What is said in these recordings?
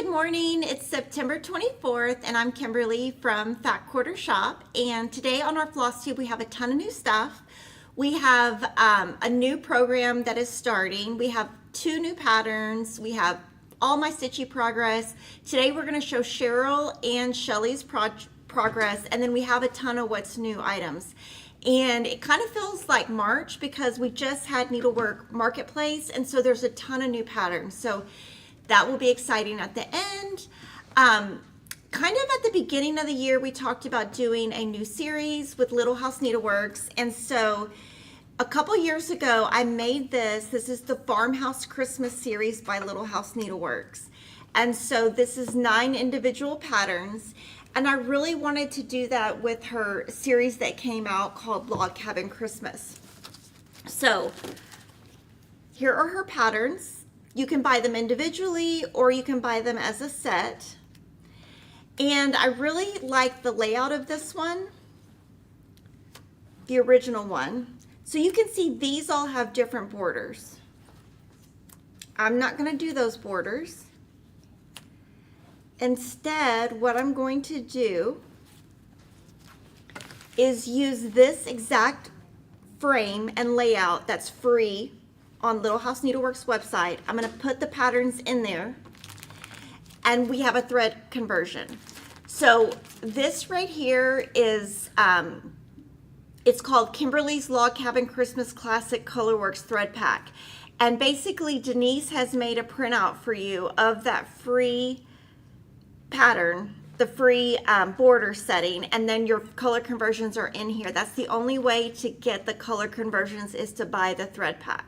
Good morning. It's September 24th and I'm Kimberly from Fat Quarter Shop, and today on our FlossTube we have a ton of new stuff. We have a new program that is starting. We have 2 new patterns. We have all my stitchy progress. Today we're going to show Cheryl and Shelly's progress, and then we have a ton of what's new items. And it kind of feels like March because we just had Needlework Marketplace, and so there's a ton of new patterns. So that will be exciting at the end. Kind of at the beginning of the year, we talked about doing a new series with Little House Needleworks. And so a couple years ago, I made this. This is the Farmhouse Christmas series by Little House Needleworks. And so this is 9 individual patterns. And I really wanted to do that with her series that came out called Log Cabin Christmas. So here are her patterns. You can buy them individually or you can buy them as a set. And I really like the layout of this one, the original one. So you can see these all have different borders. I'm not going to do those borders. Instead, what I'm going to do is use this exact frame and layout that's free on Little House Needleworks website. I'm going to put the patterns in there, and we have a thread conversion. So this right here is it's called Kimberly's Log Cabin Christmas Classic Colorworks Thread Pack, and basically Denise has made a printout for you of that free pattern, the free border setting, and then your color conversions are in here. That's the only way to get the color conversions, is to buy the thread pack.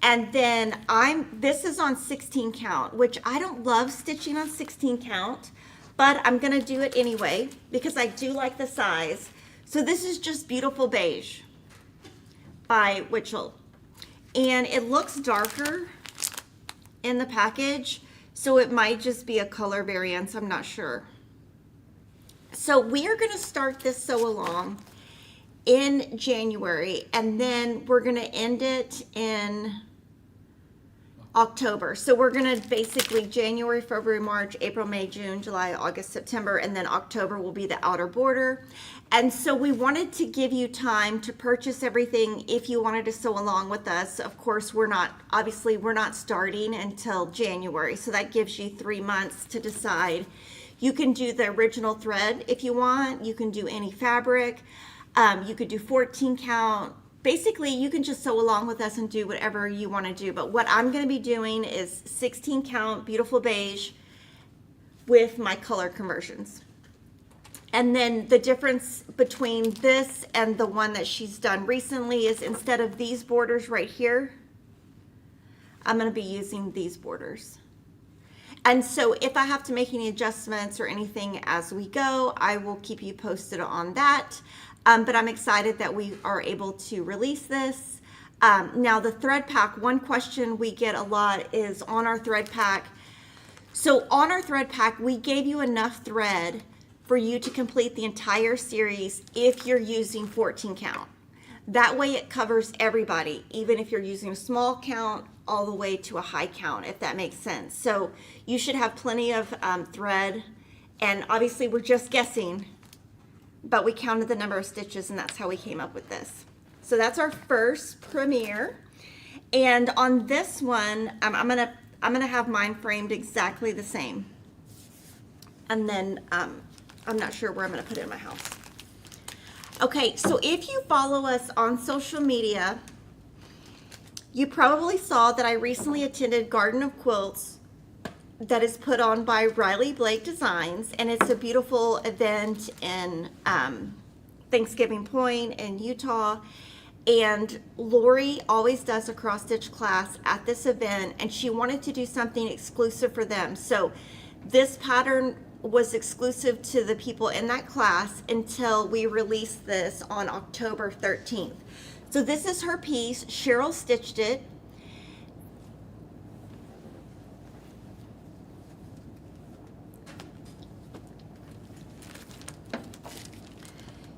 And then this is on 16 count, which I don't love stitching on 16 count, but I'm gonna do it anyway because I do like the size. So this is just Beautiful Beige by Witchell. And it looks darker in the package, so it might just be a color variance, I'm not sure. So we are gonna start this sew along in January, and then we're gonna end it in October. So we're gonna basically January, February, March, April, May, June, July, August, September, and then October will be the outer border. And so we wanted to give you time to purchase everything if you wanted to sew along with us. Of course, we're not starting until January, so that gives you 3 months to decide. You can do the original thread if you want. You can do any fabric. You could do 14 count. Basically, you can just sew along with us and do whatever you want to do. But what I'm going to be doing is 16 count Beautiful Beige with my color conversions. And then the difference between this and the one that she's done recently is instead of these borders right here, I'm going to be using these borders. And so if I have to make any adjustments or anything as we go, I will keep you posted on that. But I'm excited that we are able to release this. Now the thread pack, one question we get a lot is on our thread pack. So on our thread pack, we gave you enough thread for you to complete the entire series if you're using 14 count. That way it covers everybody, even if you're using a small count all the way to a high count, if that makes sense. So you should have plenty of thread, and obviously we're just guessing, but we counted the number of stitches and that's how we came up with this. So that's our first premiere. And on this one, I'm gonna have mine framed exactly the same. And then I'm not sure where I'm gonna put it in my house. Okay, so if you follow us on social media, you probably saw that I recently attended Garden of Quilts that is put on by Riley Blake Designs, and it's a beautiful event in Thanksgiving Point in Utah. And Lori always does a cross stitch class at this event, and she wanted to do something exclusive for them. So this pattern was exclusive to the people in that class until we released this on October 13th. So this is her piece. Cheryl stitched it.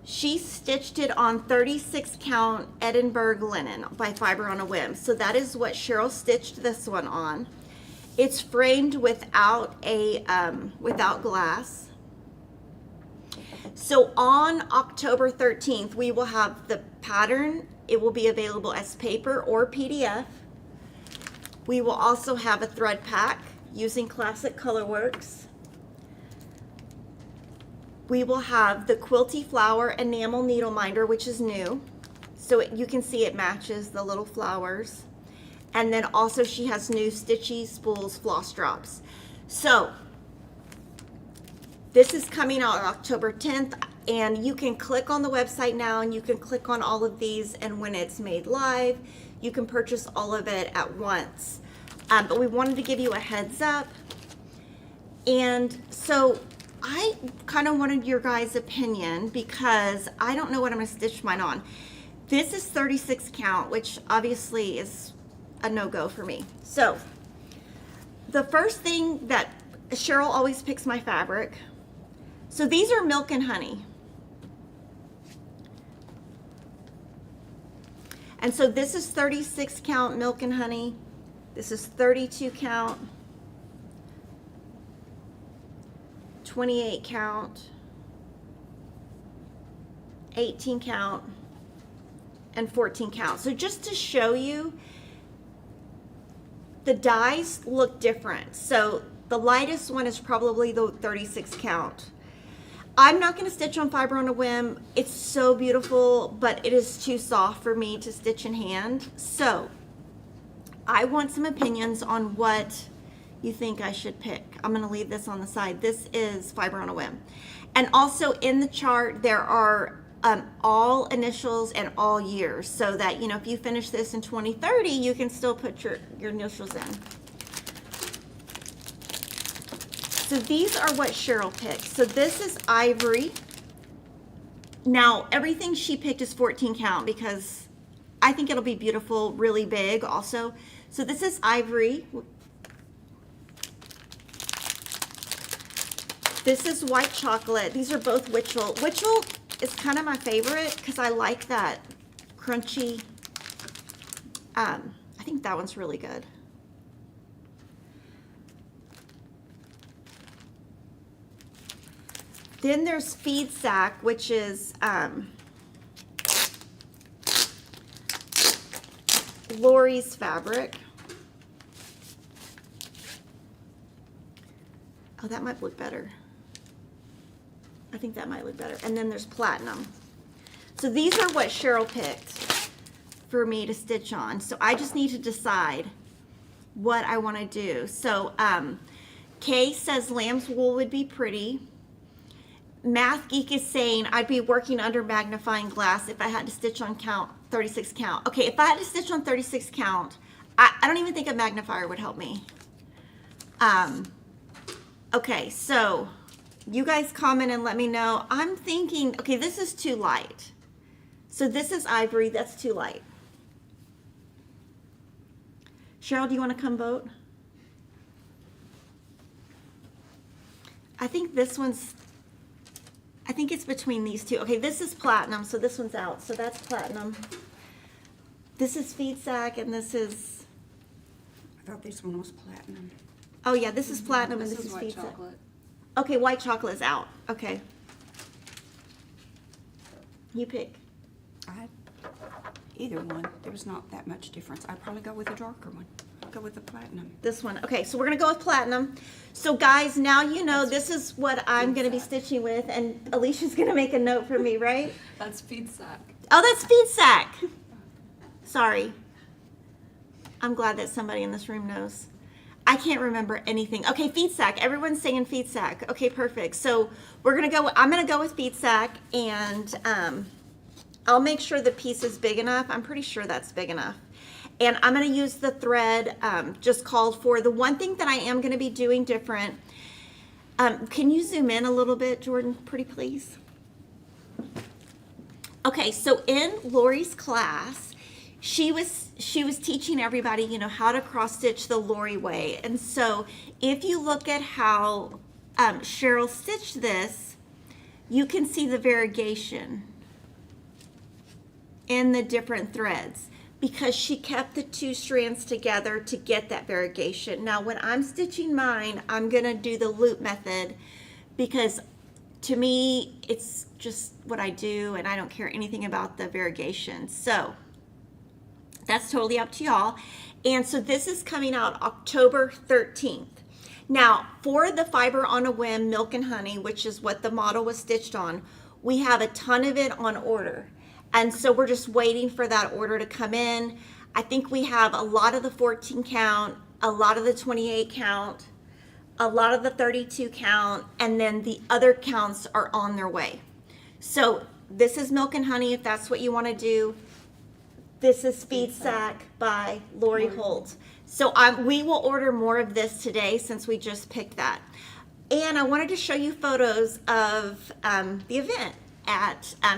She stitched it on 36 count Edinburgh linen by Fiber on a Whim. So that is what Cheryl stitched this one on. It's framed without without glass. So on October 13th, we will have the pattern. It will be available as paper or PDF. We will also have a thread pack using Classic Colorworks. We will have the Quilty Flower Enamel Needle Minder, which is new. So you can see it matches the little flowers. And then also she has new Stitchy Spools Floss Drops. So this is coming out on October 10th, and you can click on the website now and you can click on all of these, and when it's made live, you can purchase all of it at once. But we wanted to give you a heads up. And so I kind of wanted your guys' opinion because I don't know what I'm going to stitch mine on. This is 36 count, which obviously is a no-go for me. So the first thing that Cheryl always picks my fabric. So these are Milk and Honey. And so this is 36 count Milk and Honey. This is 32 count, 28 count, 18 count, and 14 count. So just to show you, the dies look different. So the lightest one is probably the 36 count. I'm not going to stitch on fiber on a whim. It's so beautiful, but it is too soft for me to stitch in hand. So I want some opinions on what you think I should pick. I'm going to leave this on the side. This is fiber on a whim. And also in the chart, there are all initials and all years, so that, you know, if you finish this in 2030, you can still put your initials in. So these are what Cheryl picked. So this is ivory. Now, everything she picked is 14 count because I think it'll be beautiful, really big also. So this is ivory. This is white chocolate. These are both Witchell. Witchell is kind of my favorite because I like that crunchy. I think that one's really good. Then there's Feed Sack, which is Lori's fabric. Oh, that might look better. I think that might look better. And then there's Platinum. So these are what Cheryl picked for me to stitch on. So I just need to decide what I want to do. So Kay says lamb's wool would be pretty. Math Geek is saying I'd be working under magnifying glass if I had to stitch on 36 count. Okay, if I had to stitch on 36 count, I don't even think a magnifier would help me. Okay, so you guys comment and let me know. I'm thinking, okay, this is too light. So this is ivory, that's too light. Cheryl, do you want to come vote? I think this one's, I think it's between these two. Okay, this is Platinum, so this one's out. So that's Platinum. This is Feed Sack, and this is... I thought this one was Platinum. Oh, yeah, this is Platinum, and this is white Feed Sack. chocolate. Okay, white chocolate is out. Okay. You pick. Either one. There's not that much difference. I'd probably go with a darker one. Go with the Platinum. This one. Okay, so we're going to go with Platinum. So, guys, now you know this is what I'm going to be stitching with, and Alicia's going to make a note for me, right? That's Feed Sack. Oh, that's Feed Sack. Sorry. I'm glad that somebody in this room knows. I can't remember anything. Okay, Feed Sack. Everyone's saying Feed Sack. Okay, perfect. So we're going to go, I'm going to go with Feed Sack, and I'll make sure the piece is big enough. I'm pretty sure that's big enough. And I'm going to use the thread just called for. The one thing that I am going to be doing different, can you zoom in a little bit, Jordan, pretty please? Okay, so in Lori's class, she was teaching everybody, you know, how to cross stitch the Lori way. And so if you look at how Cheryl stitched this, you can see the variegation in the different threads. because she kept the two strands together to get that variegation. Now, when I'm stitching mine, I'm gonna do the loop method because to me, it's just what I do and I don't care anything about the variegation. So that's totally up to y'all. And so this is coming out October 13th. Now, for the Fiber on a Whim Milk and Honey, which is what the model was stitched on, we have a ton of it on order. And so we're just waiting for that order to come in. I think we have a lot of the 14 count, a lot of the 28 count, a lot of the 32 count, and then the other counts are on their way. So this is Milk and Honey if that's what you want to do. This is Speed Sack by Lori Holt. So we will order more of this today since we just picked that. And I wanted to show you photos of the event.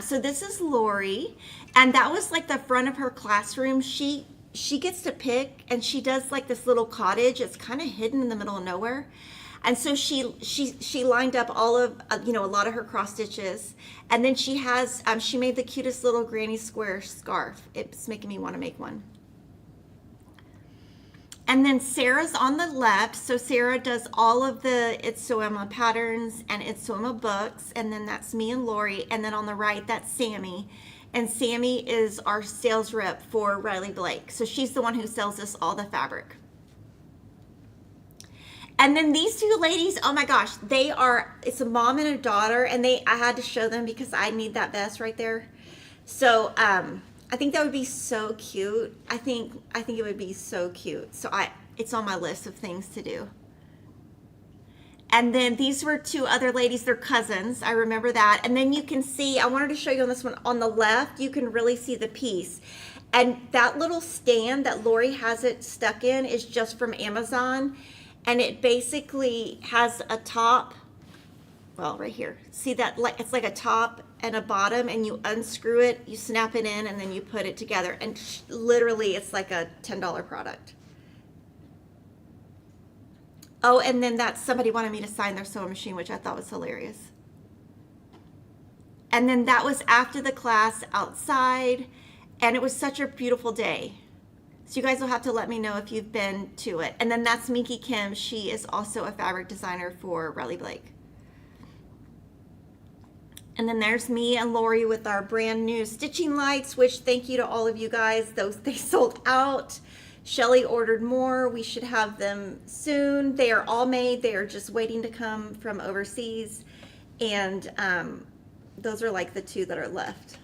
So this is Lori, and that was like the front of her classroom. She gets to pick, and she does like this little cottage. It's kind of hidden in the middle of nowhere, and so she lined up all of a lot of her cross stitches, and then she has she made the cutest little granny square scarf. It's making me want to make one. And then Sarah's on the left. So Sarah does all of the It's Sew Emma patterns and It's Sew Emma books. And then that's me and Lori. And then on the right, that's Sammy. And Sammy is our sales rep for Riley Blake. So she's the one who sells us all the fabric. And then these two ladies, oh my gosh, it's a mom and a daughter. And I had to show them because I need that vest right there. So, I think that would be so cute. I think it would be so cute. So it's on my list of things to do. And then these were two other ladies, they're cousins. I remember that. And then you can see, I wanted to show you on this one, on the left, you can really see the piece. And that little stand that Lori has it stuck in is just from Amazon. And it basically has a top, well, right here. See that? It's like a top and a bottom, and you unscrew it, you snap it in, and then you put it together. And literally, it's like a $10 product. Oh, and then somebody wanted me to sign their sewing machine, which I thought was hilarious. And then that was after the class outside, and it was such a beautiful day. So you guys will have to let me know if you've been to it. And then that's Minky Kim. She is also a fabric designer for Riley Blake. And then there's me and Lori with our brand new stitching lights, which thank you to all of you guys. They sold out. Shelly ordered more. We should have them soon. They are all made. They are just waiting to come from overseas. And those are like the two that are left.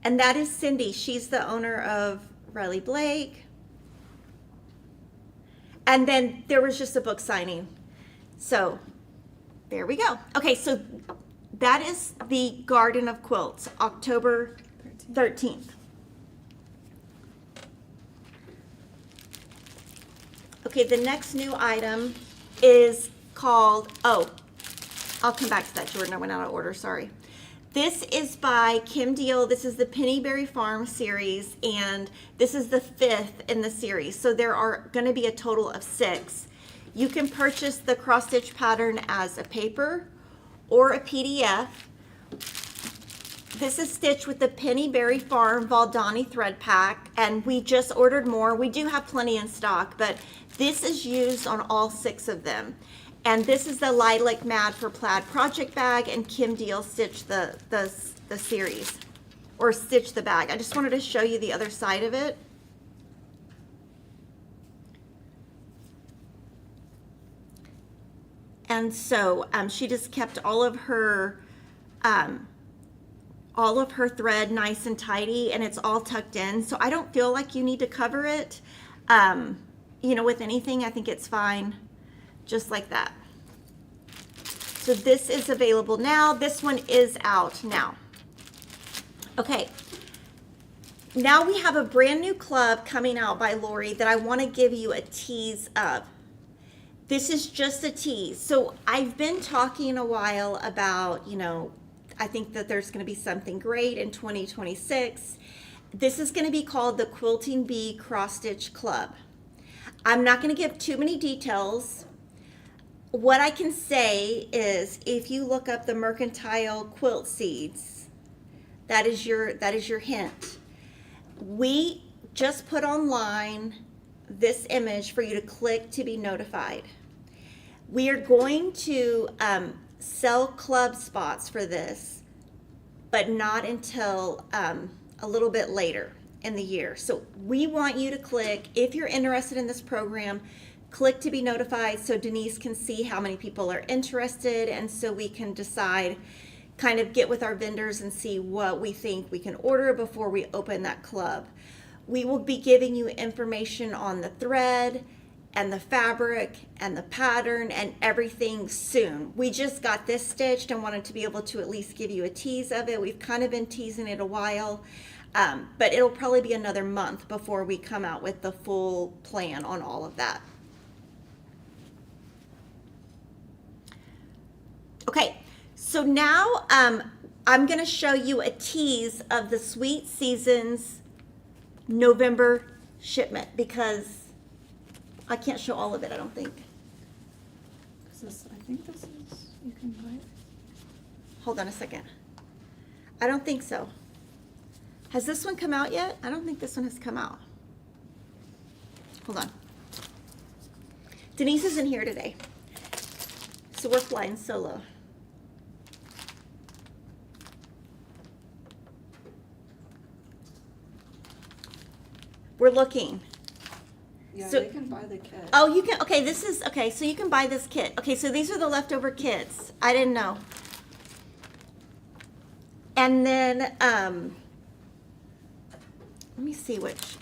And that is Cindy. She's the owner of Riley Blake. And then there was just a book signing. So there we go. Okay, so that is the Garden of Quilts, October 13th. Okay, the next new item is called, I'll come back to that, Jordan. I went out of order, sorry. This is by Kim Deal. This is the Pennyberry Farm series, and this is the 5th in the series. So there are going to be a total of 6. You can purchase the cross stitch pattern as a paper or a PDF. This is stitched with the Pennyberry Farm Valdani thread pack, and we just ordered more. We do have plenty in stock, but this is used on all 6 of them. And this is the Lilac Mad for Plaid project bag, and Kim Deal stitched the series, or stitched the bag. I just wanted to show you the other side of it. And so she just kept all of her thread nice and tidy, and it's all tucked in. So I don't feel like you need to cover it, with anything. I think it's fine, just like that. So this is available now. This one is out now. Okay. Now we have a brand new club coming out by Lori that I want to give you a tease of. This is just a tease. So I've been talking a while about, I think that there's going to be something great in 2026. This is going to be called the Quilting Bee Cross Stitch Club. I'm not going to give too many details. What I can say is if you look up the Mercantile Quilt Seeds, that is your hint. we just put online this image for you to click to be notified. We are going to sell club spots for this, but not until a little bit later in the year. So we want you to click, if you're interested in this program, click to be notified so Denise can see how many people are interested, and so we can decide, kind of get with our vendors and see what we think we can order before we open that club. We will be giving you information on the thread and the fabric and the pattern and everything soon. We just got this stitched and wanted to be able to at least give you a tease of it. We've kind of been teasing it a while, but it'll probably be another month before we come out with the full plan on all of that. Okay, so now I'm gonna show you a tease of the Sweet Seasons November shipment, because I can't show all of it, I don't think. I think this is, you can buy it. Hold on a second. I don't think so. Has this one come out yet? I don't think this one has come out. Hold on. Denise isn't here today, so we're flying solo. We're looking. Yeah, So- you can buy the kit. Oh, you can, okay, this is, okay, so you can buy this kit. Okay, so these are the leftover kits. I didn't know. And then, let me see which.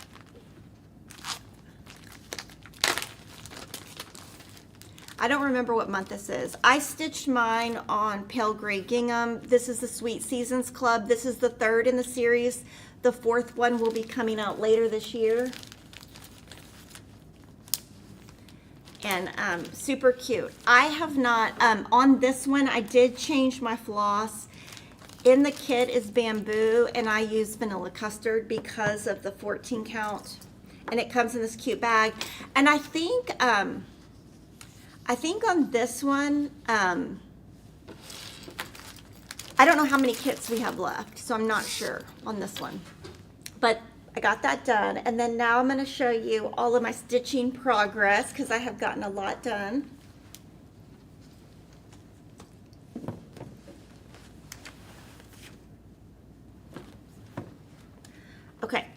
I don't remember what month this is. I stitched mine on pale gray gingham. This is the Sweet Seasons Club. This is the third in the series. The fourth one will be coming out later this year. And super cute. I have not, on this one, I did change my floss. In the kit is bamboo, and I use vanilla custard because of the 14 count. And it comes in this cute bag. And I think on this one, I don't know how many kits we have left, so I'm not sure on this one. But I got that done, and then now I'm going to show you all of my stitching progress because I have gotten a lot done. Okay,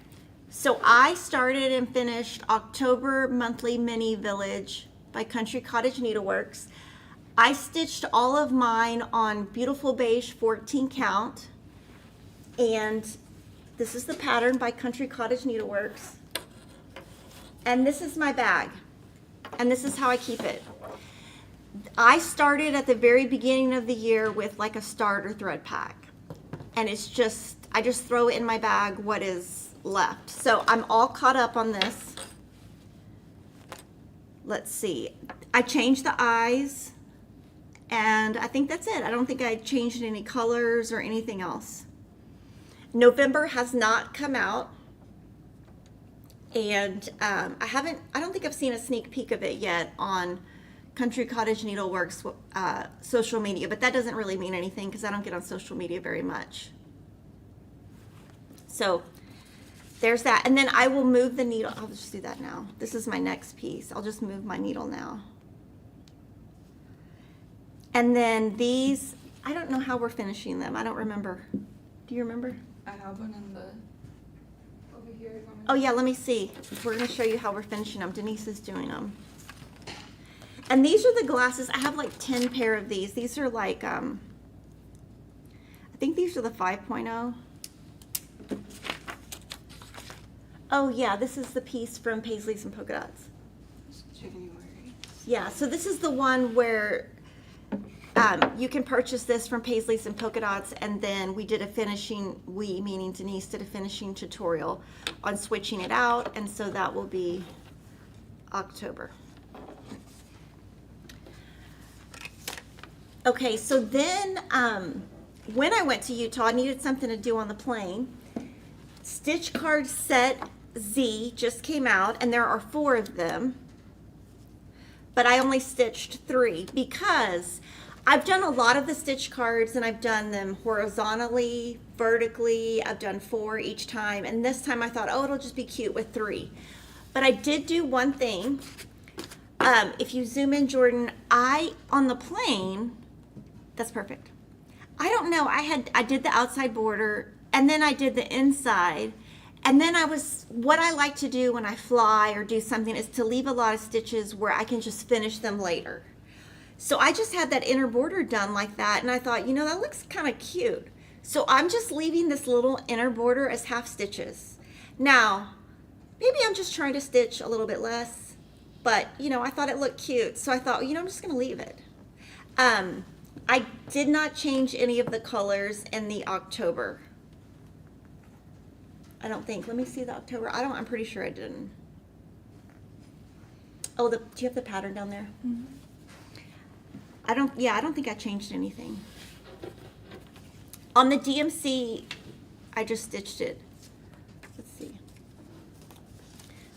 so I started and finished October Monthly Mini Village by Country Cottage Needleworks. I stitched all of mine on beautiful beige 14 count, and this is the pattern by Country Cottage Needleworks. And this is my bag. And this is how I keep it. I started at the very beginning of the year with like a starter thread pack. And it's just, I just throw in my bag what is left. So I'm all caught up on this. Let's see. I changed the eyes. And I think that's it. I don't think I changed any colors or anything else. November has not come out, and I don't think I've seen a sneak peek of it yet on Country Cottage Needleworks social media, but that doesn't really mean anything because I don't get on social media very much. So there's that, and then I will move the needle. I'll just do that now. This is my next piece. I'll just move my needle now. And then these, I don't know how we're finishing them. I don't remember. Do you remember? I have one in the, over here. You want me to- Oh yeah, let me see. We're gonna show you how we're finishing them. Denise is doing them. And these are the glasses. I have like 10 pair of these. These are like, I think these are the 5.0. Oh yeah, this is the piece from Paisley's and Polka Dots. It's January. Yeah, so this is the one where you can purchase this from Paisley's and Polka Dots, and then we did a finishing, we meaning Denise did a finishing tutorial on switching it out, and so that will be October. Okay, so then when I went to Utah, I needed something to do on the plane. Stitch Card Set Z just came out, and there are 4 of them, but I only stitched 3 because I've done a lot of the stitch cards, and I've done them horizontally, vertically. I've done 4 each time, and this time I thought, oh, it'll just be cute with 3. But I did do one thing. If you zoom in, Jordan, on the plain, that's perfect. I don't know, I did the outside border, and then I did the inside, and then what I like to do when I fly or do something is to leave a lot of stitches where I can just finish them later. So I just had that inner border done like that, and I thought, that looks kind of cute. So I'm just leaving this little inner border as half stitches. Now, maybe I'm just trying to stitch a little bit less, but, I thought it looked cute. So I thought, I'm just going to leave it. I did not change any of the colors in the October. I don't think. Let me see the October. I'm pretty sure I didn't. Oh, do you have the pattern down there? Mm-hmm. I don't think I changed anything. On the DMC, I just stitched it. Let's see.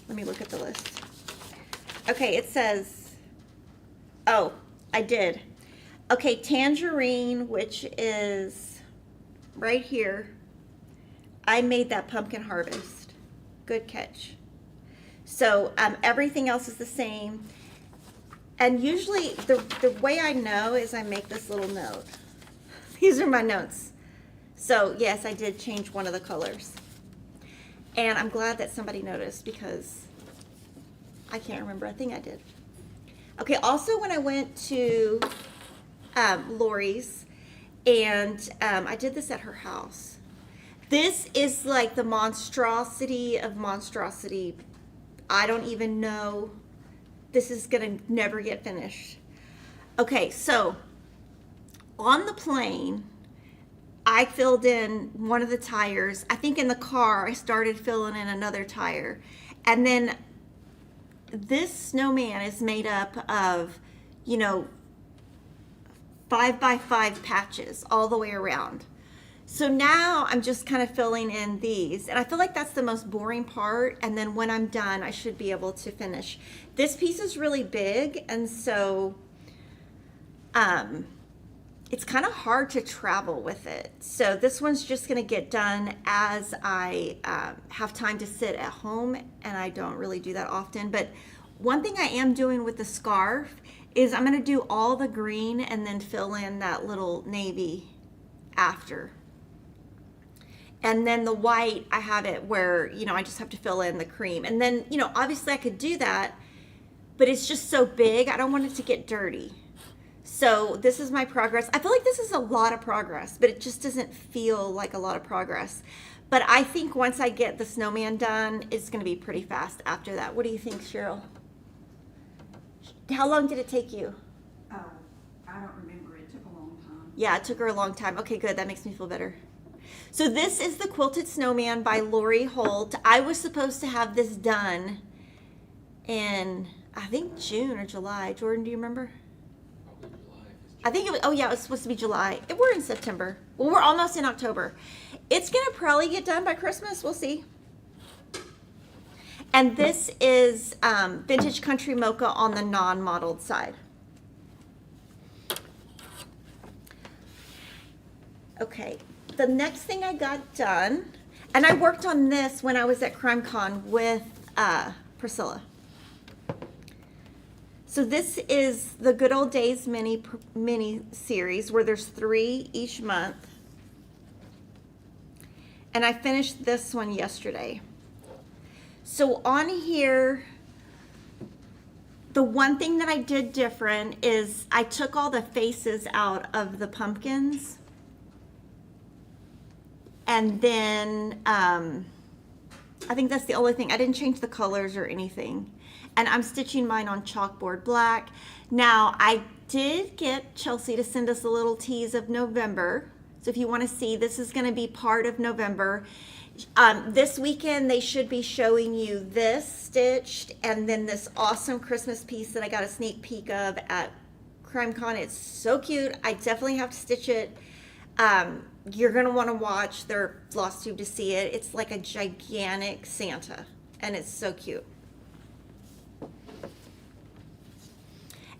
Let me look at the list. Okay, it says, oh, I did. Okay, Tangerine, which is right here. I made that pumpkin harvest. Good catch. So everything else is the same. And usually the way I know is I make this little note. These are my notes. So yes, I did change one of the colors. And I'm glad that somebody noticed because I can't remember. I think I did. Okay, also when I went to Lori's, and I did this at her house. This is like the monstrosity of monstrosity. I don't even know. This is gonna never get finished. Okay, so on the plane, I filled in one of the tires. I think in the car, I started filling in another tire. And then this snowman is made up of, 5x5 patches all the way around. So now I'm just kind of filling in these, and I feel like that's the most boring part, and then when I'm done I should be able to finish. This piece is really big, and so it's kind of hard to travel with it. So this one's just gonna get done as I have time to sit at home, and I don't really do that often. But one thing I am doing with the scarf is I'm gonna do all the green and then fill in that little navy after. And then the white, I have it where, I just have to fill in the cream. And then, obviously I could do that, but it's just so big, I don't want it to get dirty. So this is my progress. I feel like this is a lot of progress, but it just doesn't feel like a lot of progress. But I think once I get the snowman done, it's gonna be pretty fast after that. What do you think, Cheryl? How long did it take you? I don't remember. It took a long time. Yeah, it took her a long time. Okay, good. That makes me feel better. So this is the Quilted Snowman by Lori Holt. I was supposed to have this done in, I think, June or July. Jordan, do you remember? Probably July. I think it was, oh yeah, it was supposed to be July. We're in September. Well, we're almost in October. It's gonna probably get done by Christmas. We'll see. And this is Vintage Country Mocha on the non-modeled side. Okay, the next thing I got done, and I worked on this when I was at CrimeCon with Priscilla. So this is the Good Old Days mini series where there's 3 each month. And I finished this one yesterday. So on here, the one thing that I did different is I took all the faces out of the pumpkins. And then I think that's the only thing. I didn't change the colors or anything. And I'm stitching mine on chalkboard black. Now, I did get Chelsea to send us a little tease of November. So if you want to see, this is going to be part of November. This weekend, they should be showing you this stitched and then this awesome Christmas piece that I got a sneak peek of at CrimeCon. It's so cute. I definitely have to stitch it. You're going to want to watch their FlossTube to see it. It's like a gigantic Santa, and it's so cute.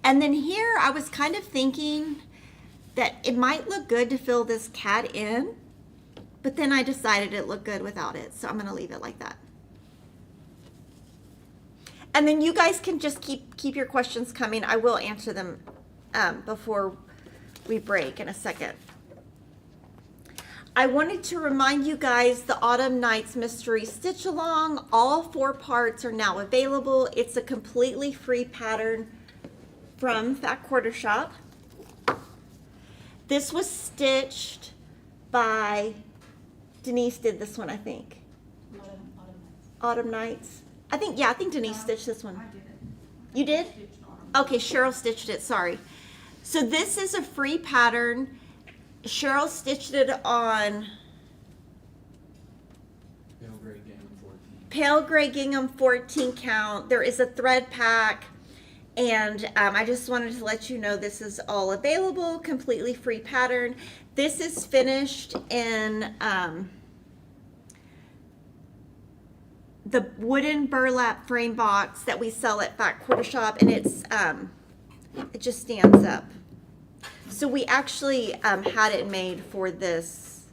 And then here, I was kind of thinking, that it might look good to fill this cat in, but then I decided it looked good without it, so I'm going to leave it like that. And then you guys can just keep your questions coming. I will answer them before we break in a second. I wanted to remind you guys the Autumn Nights Mystery Stitch Along. All 4 parts are now available. It's a completely free pattern from Fat Quarter Shop. This was stitched by Denise. Did this one, I think. Autumn Nights. I think Denise stitched this one. I did it. You did? Stitched on 'em. Okay, Cheryl stitched it, sorry. So this is a free pattern. Cheryl stitched it on Pale Gray Gingham 14 count. There is a thread pack, and I just wanted to let you know this is all available, completely free pattern. This is finished in the wooden burlap frame box that we sell at Fat Quarter Shop, and it's it just stands up. So we actually had it made for this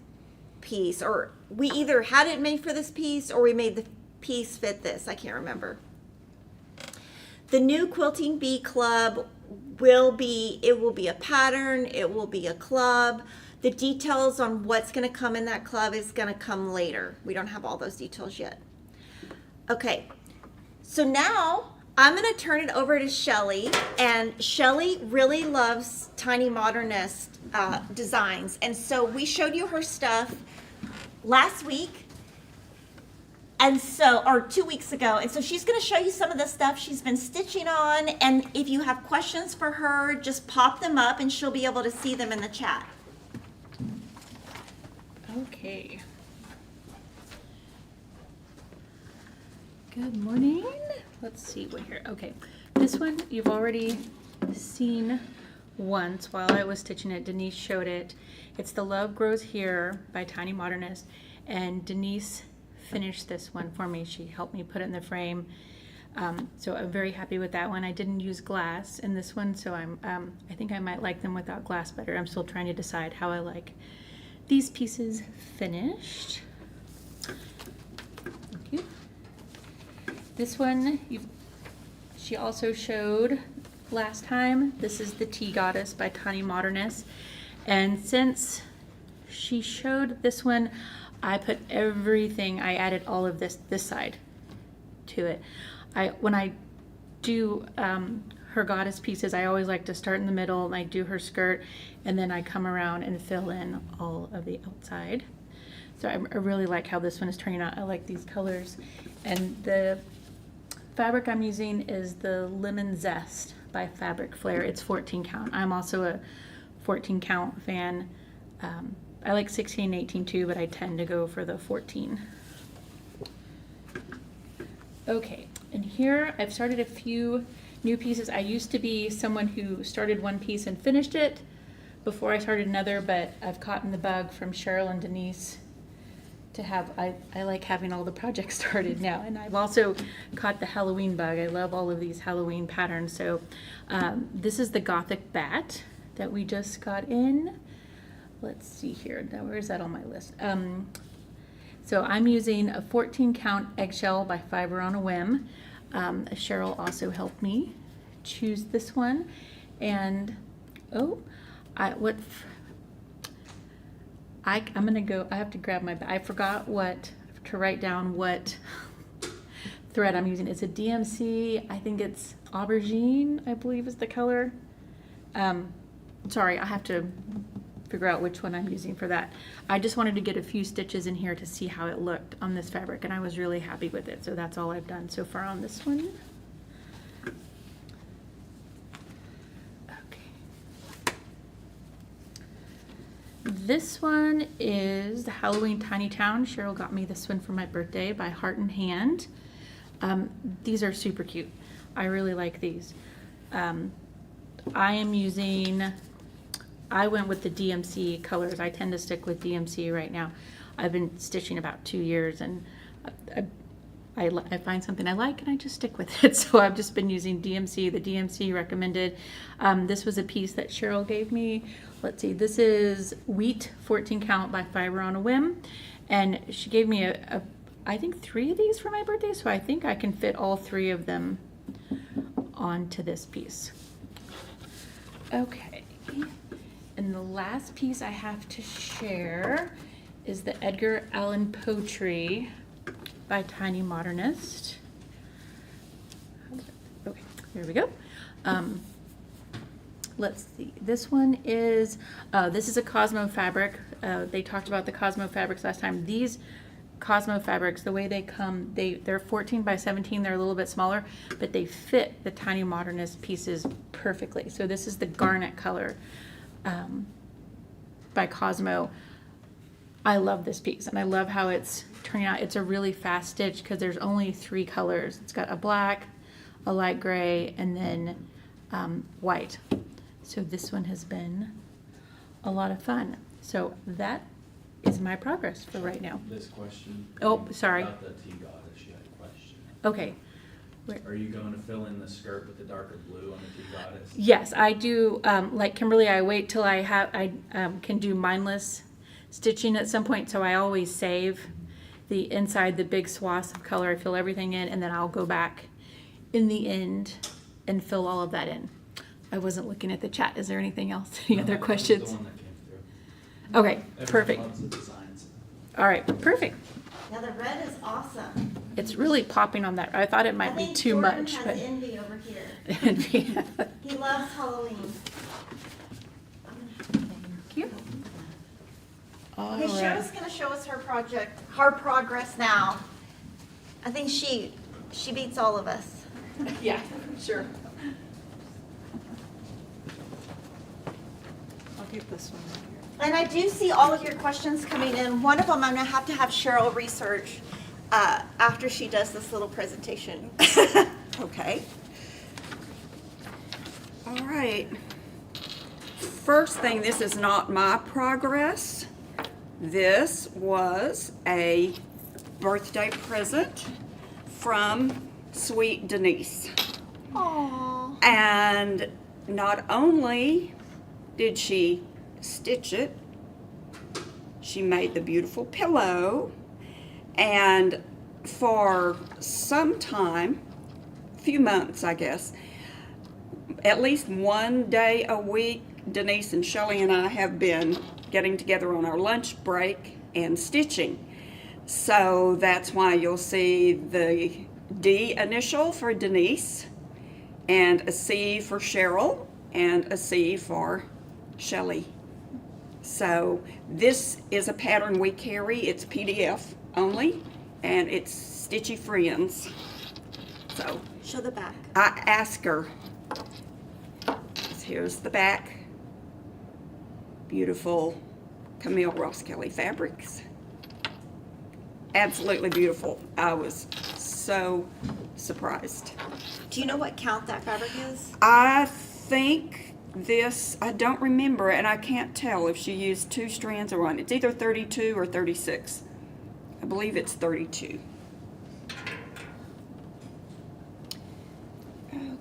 piece, or we either had it made for this piece or we made the piece fit this. I can't remember. The new Quilting Bee Club will be a pattern, it will be a club. The details on what's going to come in that club is going to come later. We don't have all those details yet. Okay, so now I'm going to turn it over to Shelly, and Shelly really loves Tiny Modernist designs, and so we showed you her stuff last week, and so, or 2 weeks ago, and so she's going to show you some of the stuff she's been stitching on, and if you have questions for her, just pop them up and she'll be able to see them in the chat. Okay. Good morning. Let's see what here. Okay, this one you've already seen once while I was stitching it. Denise showed it. It's The Love Grows Here by Tiny Modernist, and Denise finished this one for me. She helped me put it in the frame. So I'm very happy with that one. I didn't use glass in this one, so I think I might like them without glass better. I'm still trying to decide how I like these pieces finished. Thank you. This one she also showed last time. This is the Tea Goddess by Tiny Modernist, and since she showed this one, I put everything. I added all of this side to it. When I do her goddess pieces, I always like to start in the middle and I do her skirt, and then I come around and fill in all of the outside. So I really like how this one is turning out. I like these colors, and the fabric I'm using is the Lemon Zest by Fabric Flair. It's 14 count. I'm also a 14 count fan. I like 16 and 18 too, but I tend to go for the 14. Okay, and here I've started a few new pieces. I used to be someone who started one piece and finished it before I started another, but I've caught in the bug from Cheryl and Denise to have, I like having all the projects started now, and I've also caught the Halloween bug. I love all of these Halloween patterns. So this is the Gothic Bat that we just got in. Let's see here, now where's that on my list? So I'm using a 14 count eggshell by Fiber on a Whim. Cheryl also helped me choose this one, and I'm gonna go, I have to grab my, I forgot to write down what thread I'm using. It's a DMC, I think it's Aubergine, I believe is the color. Sorry, I have to figure out which one I'm using for that. I just wanted to get a few stitches in here to see how it looked on this fabric, and I was really happy with it. So that's all I've done so far on this one. Okay. This one is the Halloween Tiny Town. Cheryl got me this one for my birthday by Heart and Hand. These are super cute. I really like these. I went with the DMC colors. I tend to stick with DMC right now. I've been stitching about 2 years, and I find something I like and I just stick with it. So I've just been using DMC. The DMC recommended. This was a piece that Cheryl gave me. Let's see, this is wheat 14 count by Fiber on a Whim. And she gave me I think 3 of these for my birthday. So I think I can fit all 3 of them onto this piece. Okay. And the last piece I have to share is the Edgar Allan Poe tree by Tiny Modernist. Okay, here we go. Let's see. This one is, this is a Cosmo fabric. They talked about the Cosmo fabrics last time. These Cosmo fabrics, the way they come, they're 14 by 17. They're a little bit smaller, but they fit the Tiny Modernist pieces perfectly. So this is the garnet color by Cosmo. I love this piece, and I love how it's turning out. It's a really fast stitch because there's only 3 colors. It's got a black, a light gray, and then white. So this one has been a lot of fun. So that is my progress for right now. This question. Oh, sorry. About the tea goddess, you had a question. Okay. Are you going to fill in the skirt with the darker blue on the tea goddess? Yes, I do. Like Kimberly, I wait till I can do mindless stitching at some point, so I always save the inside, the big swaths of color. I fill everything in, and then I'll go back in the end and fill all of that in. I wasn't looking at the chat. Is there anything else? Any other questions? The one that came through. Okay, Everyone perfect. loves the designs. All right, perfect. Now the red is awesome. It's really popping on that. I thought it might be too Jordan much, has but envy over here. yeah. He loves Halloween. Thank you. All Okay, right. Cheryl's gonna show us her project, her progress now. I think she beats all of us. Yeah, sure. I'll get this one right here. And I do see all of your questions coming in. One of them I'm gonna have to have Cheryl research after she does this little presentation. Okay. All right. First thing, this is not my progress. This was a birthday present from Sweet Denise. Aww. And not only did she stitch it, she made the beautiful pillow. And for some time, few months, I guess, at least one day a week, Denise and Shelley and I have been getting together on our lunch break and stitching. So that's why you'll see the D initial for Denise, and a C for Cheryl, and a C for Shelley. So this is a pattern we carry. It's PDF only, and it's Stitchy Friends. So Show the back. I asked her, here's the back, beautiful Camille Ross Kelly fabrics. Absolutely beautiful. I was so surprised. Do you know what count that fabric is? I think this, I don't remember, and I can't tell if she used 2 strands or one. It's either 32 or 36. I believe it's 32.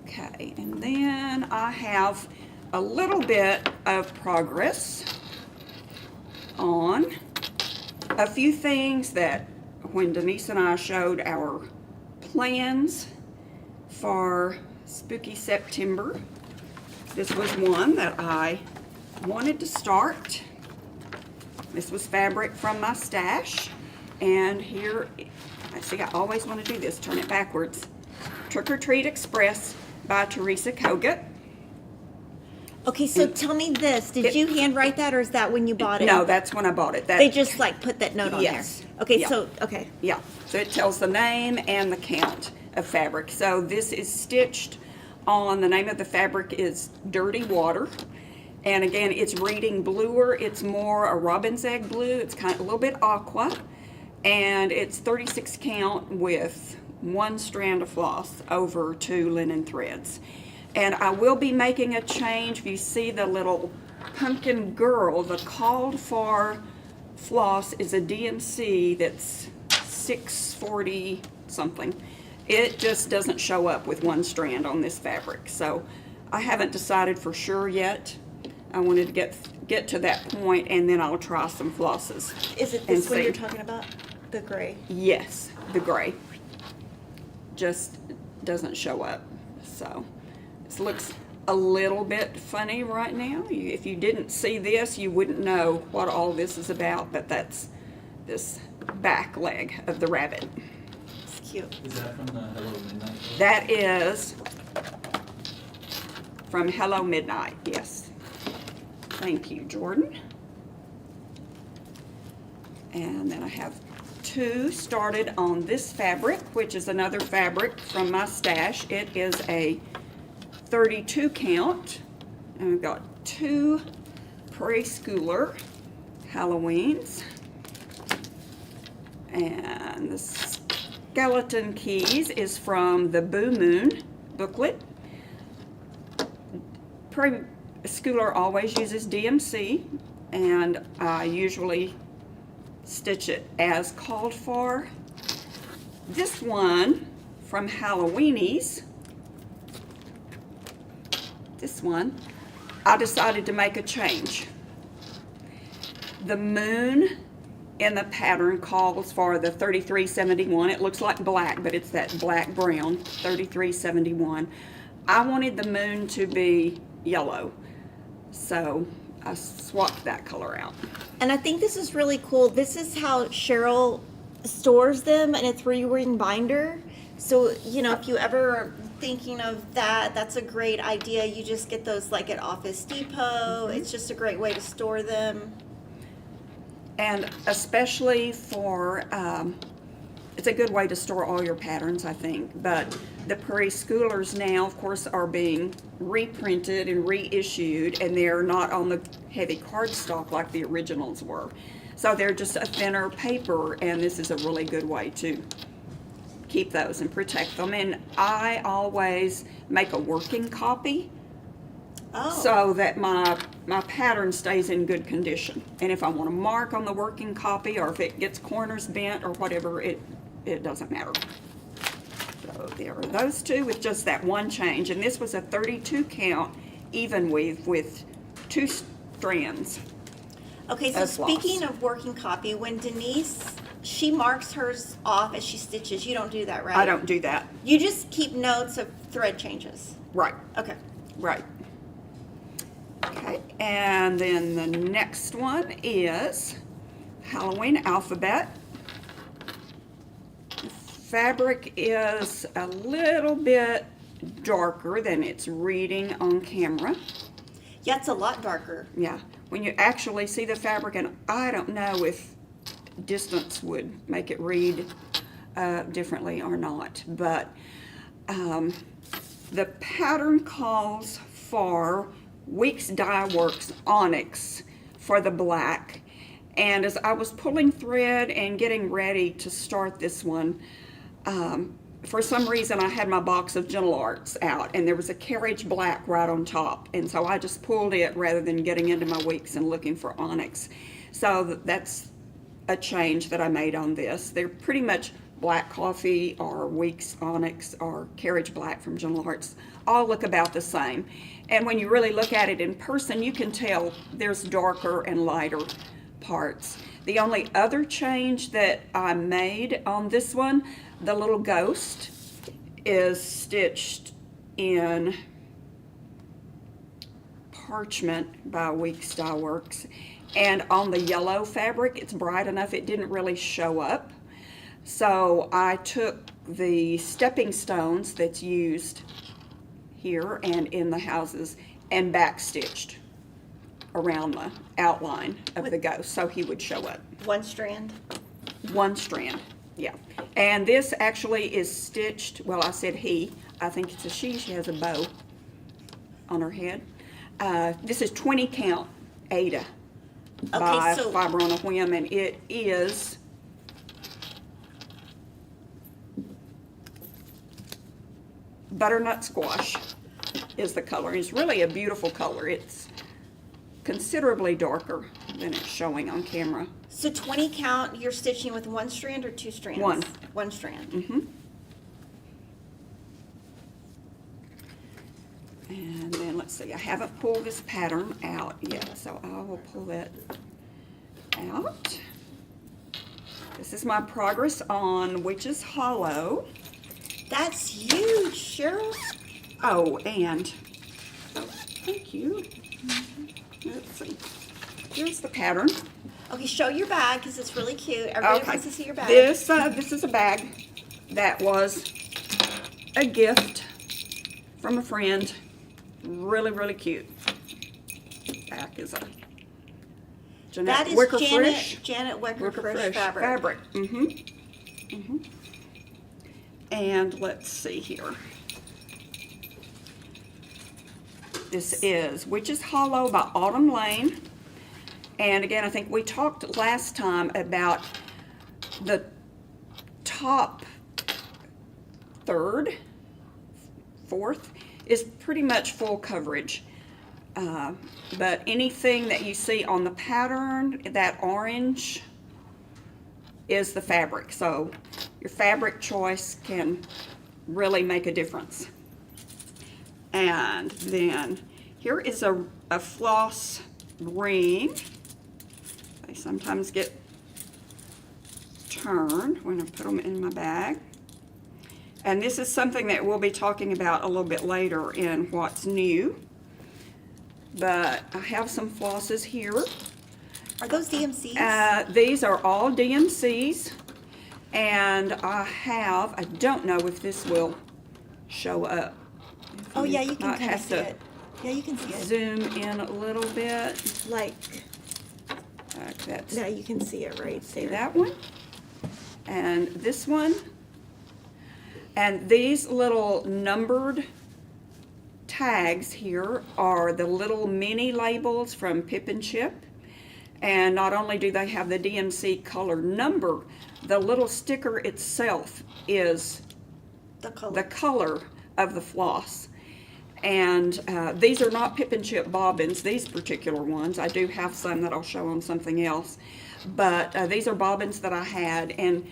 Okay, and then I have a little bit of progress on a few things that when Denise and I showed our plans for Spooky September, this was one that I wanted to start. This was fabric from my stash, and here, I see I always want to do this, turn it backwards. Trick or Treat Express by Teresa Kogut. Okay, so tell me this. Did you handwrite that, or is that when you bought it? No, that's when I bought it. They just like put that note on Yes. there. Okay, Yeah. so, okay. Yeah, so it tells the name and the count of fabric. So this is stitched on, the name of the fabric is Dirty Water. And again, it's reading bluer. It's more a robin's egg blue. It's kind of a little bit aqua. And it's 36 count with 1 strand of floss over 2 linen threads. And I will be making a change. If you see the little pumpkin girl, the called for floss is a DMC that's 640 something. It just doesn't show up with one strand on this fabric. So I haven't decided for sure yet. I wanted to get to that point, and then I'll try some flosses. Is it and this one see. you're talking about? The gray? Yes, the gray. Just doesn't show up. So this looks a little bit funny right now. If you didn't see this, you wouldn't know what all this is about, but that's this back leg of the rabbit. It's cute. Is that from the Hello Midnight book? That is from Hello Midnight, yes. Thank you, Jordan. And then I have two started on this fabric, which is another fabric from my stash. It is a 32 count, and we've got two Preschooler Halloweens, and the skeleton keys is from the Boo Moon booklet. Preschooler always uses DMC, and I usually stitch it as called for. This one from Halloweenies, this one, I decided to make a change. The moon in the pattern calls for the 3371. It looks like black, but it's that black brown 3371. I wanted the moon to be yellow, so I swapped that color out. And I think this is really cool. This is how Cheryl stores them in a 3-ring binder. So, you know, if you ever are thinking of that, that's a great idea. You just get those like at Office Depot. It's just a great way to store them. And especially for, it's a good way to store all your patterns, I think. But the Preschoolers now, of course, are being reprinted and reissued, and they're not on the heavy cardstock like the originals were. So they're just a thinner paper, and this is a really good way to keep those and protect them. And I always make a working copy so that my pattern stays in good condition. And if I want to mark on the working copy, or if it gets corners bent or whatever, it doesn't matter. So there are those two with just that one change. And this was a 32 count even weave with 2 strands. Okay, so speaking of working copy, when Denise, she marks hers off as she stitches, you don't do that, right? I don't do that. You just keep notes of thread changes. Right, Okay. right. Okay, and then the next one is Halloween Alphabet. The fabric is a little bit darker than it's reading on camera. Yeah, it's a lot darker. Yeah, when you actually see the fabric, and I don't know if distance would make it read differently or not, but the pattern calls for Weeks Dye Works Onyx for the black. And as I was pulling thread and getting ready to start this one, for some reason I had my box of Gentle Arts out, and there was a carriage black right on top, and so I just pulled it rather than getting into my Weeks and looking for Onyx. So that's a change that I made on this. They're pretty much Black Coffee or Weeks Onyx or Carriage Black from Gentle Arts all look about the same. And when you really look at it in person, you can tell there's darker and lighter parts. The only other change that I made on this one, the little ghost is stitched in parchment by Weeks Dye Works. And on the yellow fabric, it's bright enough it didn't really show up. So I took the stepping stones that's used here and in the houses and backstitched around the outline of the ghost so he would show up. One strand. One strand, yeah. And this actually is stitched, well, I said he, I think it's a she has a bow on her head. This is 20 count Ada by Fiber on a Whim, and it is butternut squash is the color. It's really a beautiful color. It's considerably darker than it's showing on camera. So 20 count, you're stitching with one strand or 2 strands? One strand. And then let's see, I haven't pulled this pattern out yet, so I will pull it out. This is my progress on Witch's Hollow. That's huge, Cheryl. Oh, and, oh, thank you. Let's see, here's the pattern. Okay, show your bag because it's really cute. Everybody Okay, wants to see your bag. this is a bag that was a gift from a friend. Really, really cute. Back is a Jeanette That is Wicker Janet Frisch. Janet Wicker Frisch Frisch fabric. And let's see here. This is Witch's Hollow by Autumn Lane. And again, I think we talked last time about the top third, fourth, is pretty much full coverage. But anything that you see on the pattern, that orange is the fabric. So your fabric choice can really make a difference. And then here is a floss ring. They sometimes get turned when I put them in my bag. And this is something that we'll be talking about a little bit later in what's new. But I have some flosses here. Are those DMCs? These are all DMCs. And I don't know if this will show up. Oh yeah, you can Might kind of have see to it. Yeah, you can see it. zoom in a little bit. Like, That's, no, you can see it right see there. that one? And this one. And these little numbered tags here are the little mini labels from Pip and Chip. And not only do they have the DMC color number, the little sticker itself is The color. the color of the floss. And these are not Pip and Chip bobbins, these particular ones. I do have some that I'll show on something else. But these are bobbins that I had. And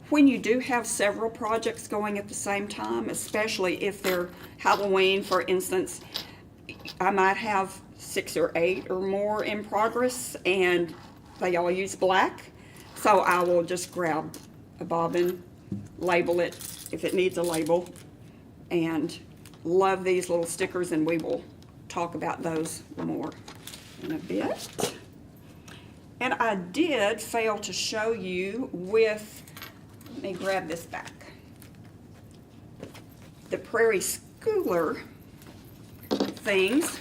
when you do have several projects going at the same time, especially if they're Halloween, for instance, I might have 6 or 8 or more in progress, and they all use black. So I will just grab a bobbin, label it if it needs a label, and love these little stickers, and we will talk about those more in a bit. And I did fail to show you with, let me grab this back, the Prairie Schooler things.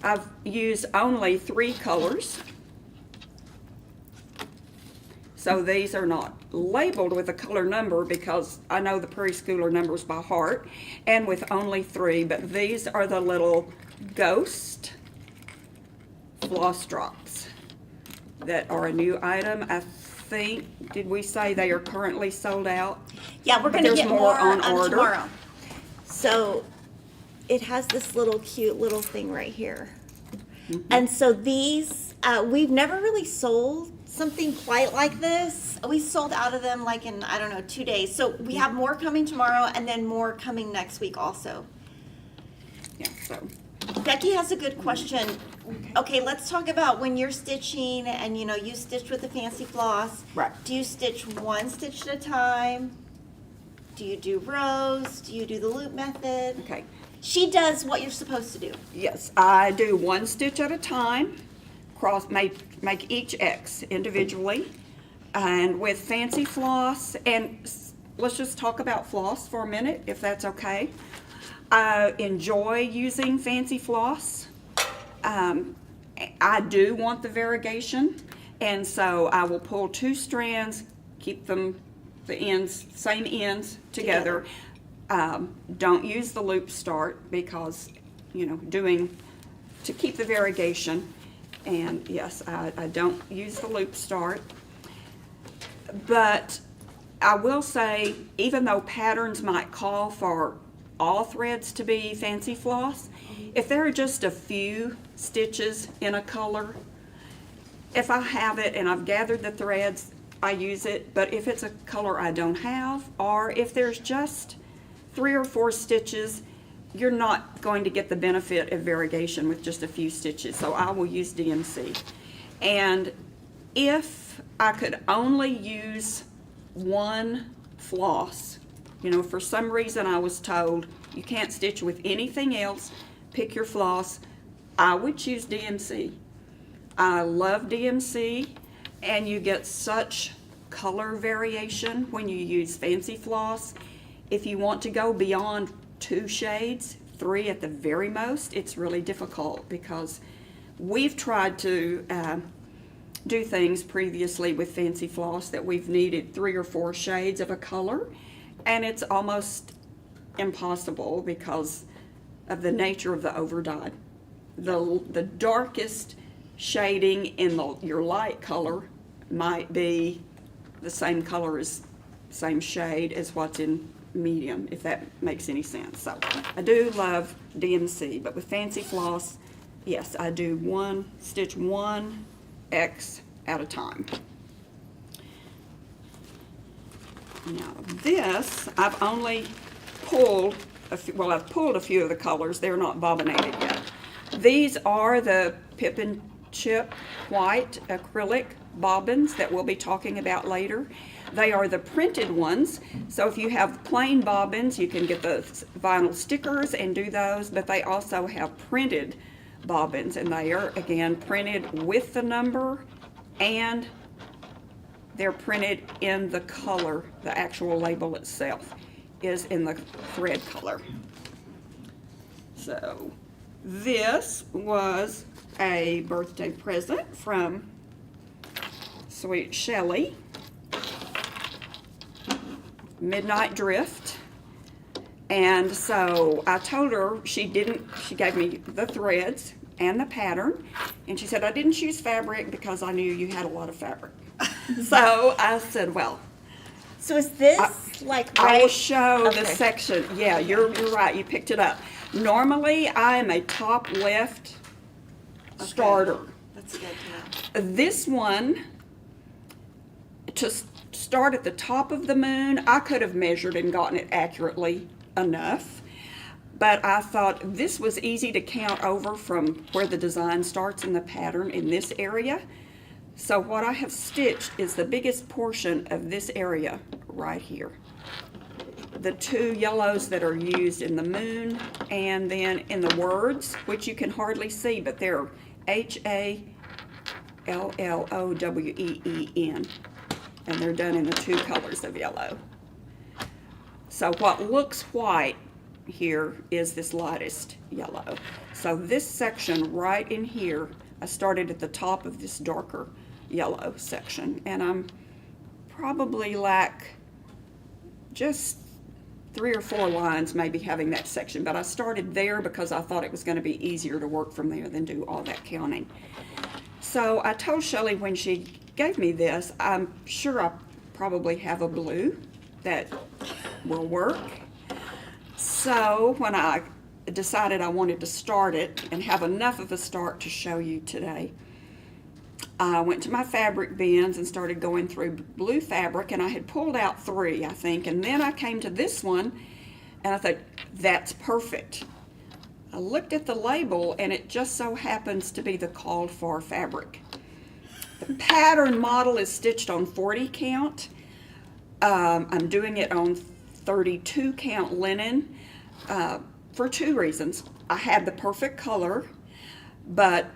I've used only 3 colors. So these are not labeled with a color number because I know the Prairie Schooler numbers by heart, and with only 3, but these are the little ghost floss drops that are a new item. I think, did we say they are currently sold out? Yeah, we're But going to there's get more more on on order. tomorrow. So it has this little cute little thing right here. And so these, we've never really sold something quite like this. We sold out of them like in, I don't know, 2 days. So we have more coming tomorrow and then more coming next week also. Yeah, so. Becky has a good question. Okay, let's talk about when you're stitching and you stitch with the fancy floss. Right. Do you stitch one stitch at a time? Do you do rows? Do you do the loop method? Okay. She does what you're supposed to do. Yes, I do 1 stitch at a time, make each X individually, and with fancy floss, and let's just talk about floss for a minute, if that's okay. I enjoy using fancy floss. I do want the variegation, and so I will pull 2 strands, keep them, the ends, same ends together. Don't use the loop start because, to keep the variegation. And yes, I don't use the loop start. But I will say, even though patterns might call for all threads to be fancy floss, if there are just a few stitches in a color, if I have it and I've gathered the threads, I use it, but if it's a color I don't have, or if there's just 3 or 4 stitches, you're not going to get the benefit of variegation with just a few stitches, so I will use DMC. And if I could only use one floss, you know, for some reason I was told you can't stitch with anything else, pick your floss, I would choose DMC. I love DMC, and you get such color variation when you use fancy floss. If you want to go beyond 2 shades, 3 at the very most, it's really difficult because we've tried to do things previously with fancy floss that we've needed 3 or 4 shades of a color, and it's almost impossible because of the nature of the overdyed. The darkest shading in your light color might be the same color as, same shade as what's in medium, if that makes any sense. So I do love DMC, but with fancy floss, yes, I do stitch 1x at a time. Now this, I've only pulled a few, well, I've pulled a few of the colors. They're not bobbinated yet. These are the Pip and Chip white acrylic bobbins that we'll be talking about later. They are the printed ones, so if you have plain bobbins, you can get the vinyl stickers and do those, but they also have printed bobbins, and they are, again, printed with the number, and they're printed in the color. The actual label itself is in the thread color. So this was a birthday present from sweet Shelly. Midnight Drift. And so I told her she gave me the threads and the pattern, and she said I didn't choose fabric because I knew you had a lot of fabric. So I said, well, So is this like I will right? show Okay. the section. Yeah, you're right, you picked it up. Normally I am a top left starter. That's good to know. This one, to start at the top of the moon, I could have measured and gotten it accurately enough, but I thought this was easy to count over from where the design starts in the pattern in this area. So what I have stitched is the biggest portion of this area right here. The 2 yellows that are used in the moon, and then in the words, which you can hardly see, but they're HALLOWEEN, and they're done in the 2 colors of yellow. So what looks white here is this lightest yellow. So this section right in here, I started at the top of this darker yellow section, and I'm probably lack just 3 or 4 lines maybe having that section, but I started there because I thought it was going to be easier to work from there than do all that counting. So I told Shelly when she gave me this, I'm sure I probably have a blue that will work. So when I decided I wanted to start it and have enough of a start to show you today, I went to my fabric bins and started going through blue fabric, and I had pulled out 3, I think, and then I came to this one and I thought, that's perfect. I looked at the label and it just so happens to be the called for fabric. The pattern model is stitched on 40 count. I'm doing it on 32 count linen for 2 reasons. I had the perfect color, but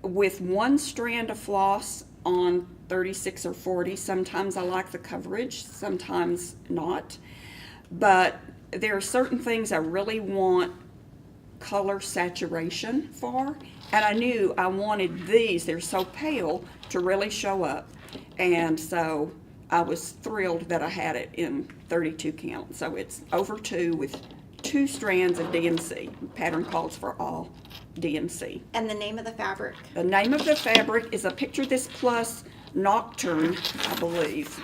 with 1 strand of floss on 36 or 40, sometimes I like the coverage, sometimes not. But there are certain things I really want color saturation for, and I knew I wanted these, they're so pale, to really show up. And so I was thrilled that I had it in 32 count. So it's over 2 with 2 strands of DMC. Pattern calls for all DMC. And the name of the fabric? The name of the fabric is a Picture This Plus Nocturne, I believe.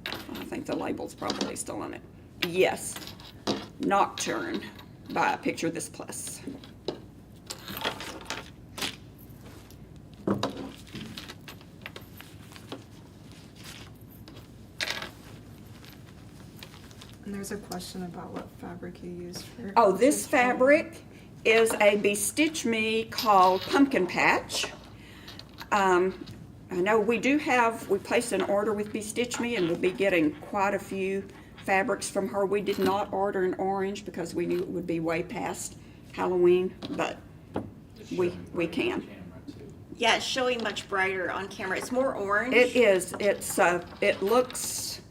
I think the label's probably still on it. Yes, Nocturne by Picture This Plus. And there's a question about what fabric you use for. Oh, this fabric is a Be Stitch Me called Pumpkin Patch. I know we placed an order with Be Stitch Me, and we'll be getting quite a few fabrics from her. We did not order an orange because we knew it would be way past Halloween, but we can. Yeah, it's showing much brighter on camera. It's more orange. It is. It looks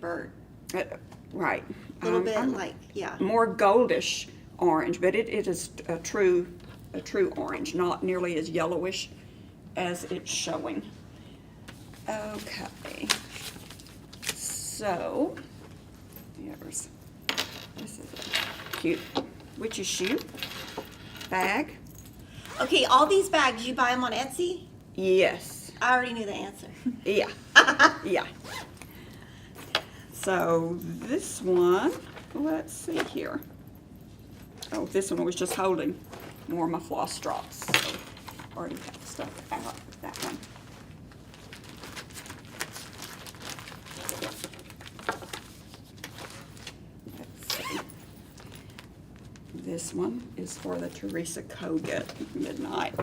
Burnt. right. A little bit like, yeah. More goldish orange, but it is a true orange, not nearly as yellowish as it's showing. Okay, so this is a cute witchy shoe bag. Okay, all these bags, you buy them on Etsy? Yes. I already knew the answer. Yeah. Yeah. So this one, let's see here. Oh, this one was just holding more of my floss drops. So already have stuff out of that one. Let's see. This one is for the Teresa Kogut Midnight.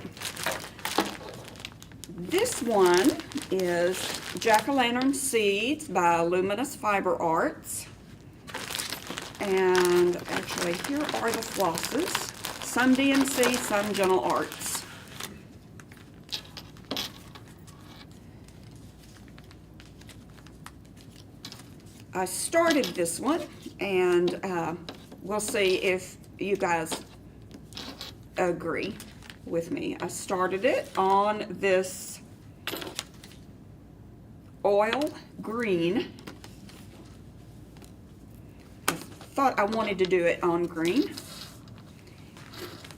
This one is Jack-O-Lantern Seeds by Luminous Fiber Arts. And actually, here are the flosses. Some DMC, some Gentle Arts. I started this one, and we'll see if you guys agree with me. I started it on this oil green. I thought I wanted to do it on green.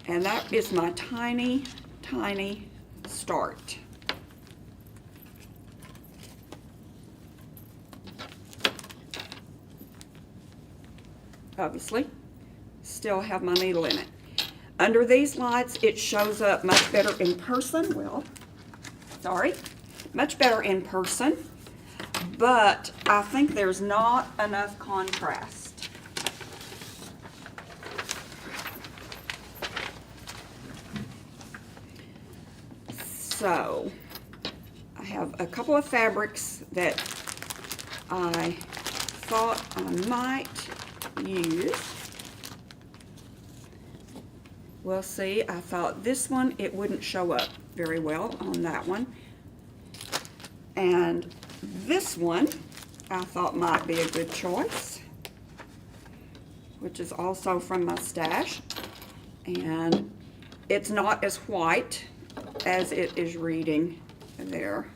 And that is my tiny, tiny start. Obviously, still have my needle in it. Under these lights, it shows up much better in person. Well, sorry, much better in person, but I think there's not enough contrast. So, I have a couple of fabrics that I thought I might use. We'll see. I thought this one, it wouldn't show up very well on that one. And this one, I thought might be a good choice, which is also from my stash. And it's not as white as it is reading there,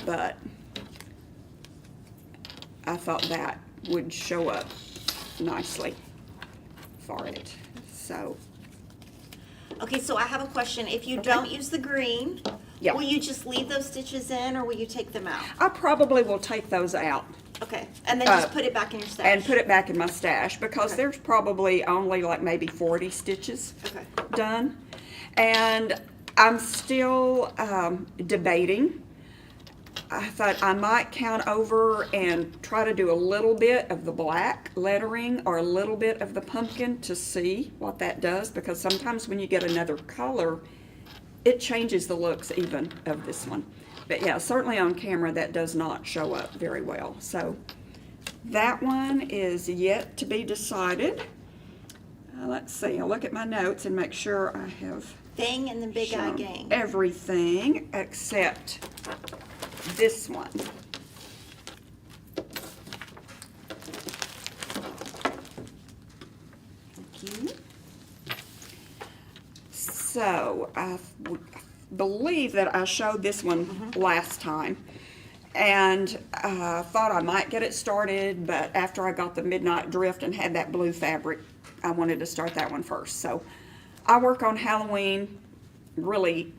but I thought that would show up nicely for it. So. Okay, so I have a question. If you don't use the green, Yeah. will you just leave those stitches in, or will you take them out? I probably will take those out Okay, and then just put it back in your stash. and put it back in my stash because Okay. there's probably only like maybe 40 stitches Okay. done. And I'm still debating. I thought I might count over and try to do a little bit of the black lettering or a little bit of the pumpkin to see what that does, because sometimes when you get another color, it changes the looks even of this one. But yeah, certainly on camera that does not show up very well. So that one is yet to be decided. Let's see, I'll look at my notes and make sure I have Thing and the big eye shown gang. everything except this one. Thank you. So I believe that I showed this one last time, and thought I might get it started, but after I got the Midnight Drift and had that blue fabric, I wanted to start that one first. So I work on Halloween really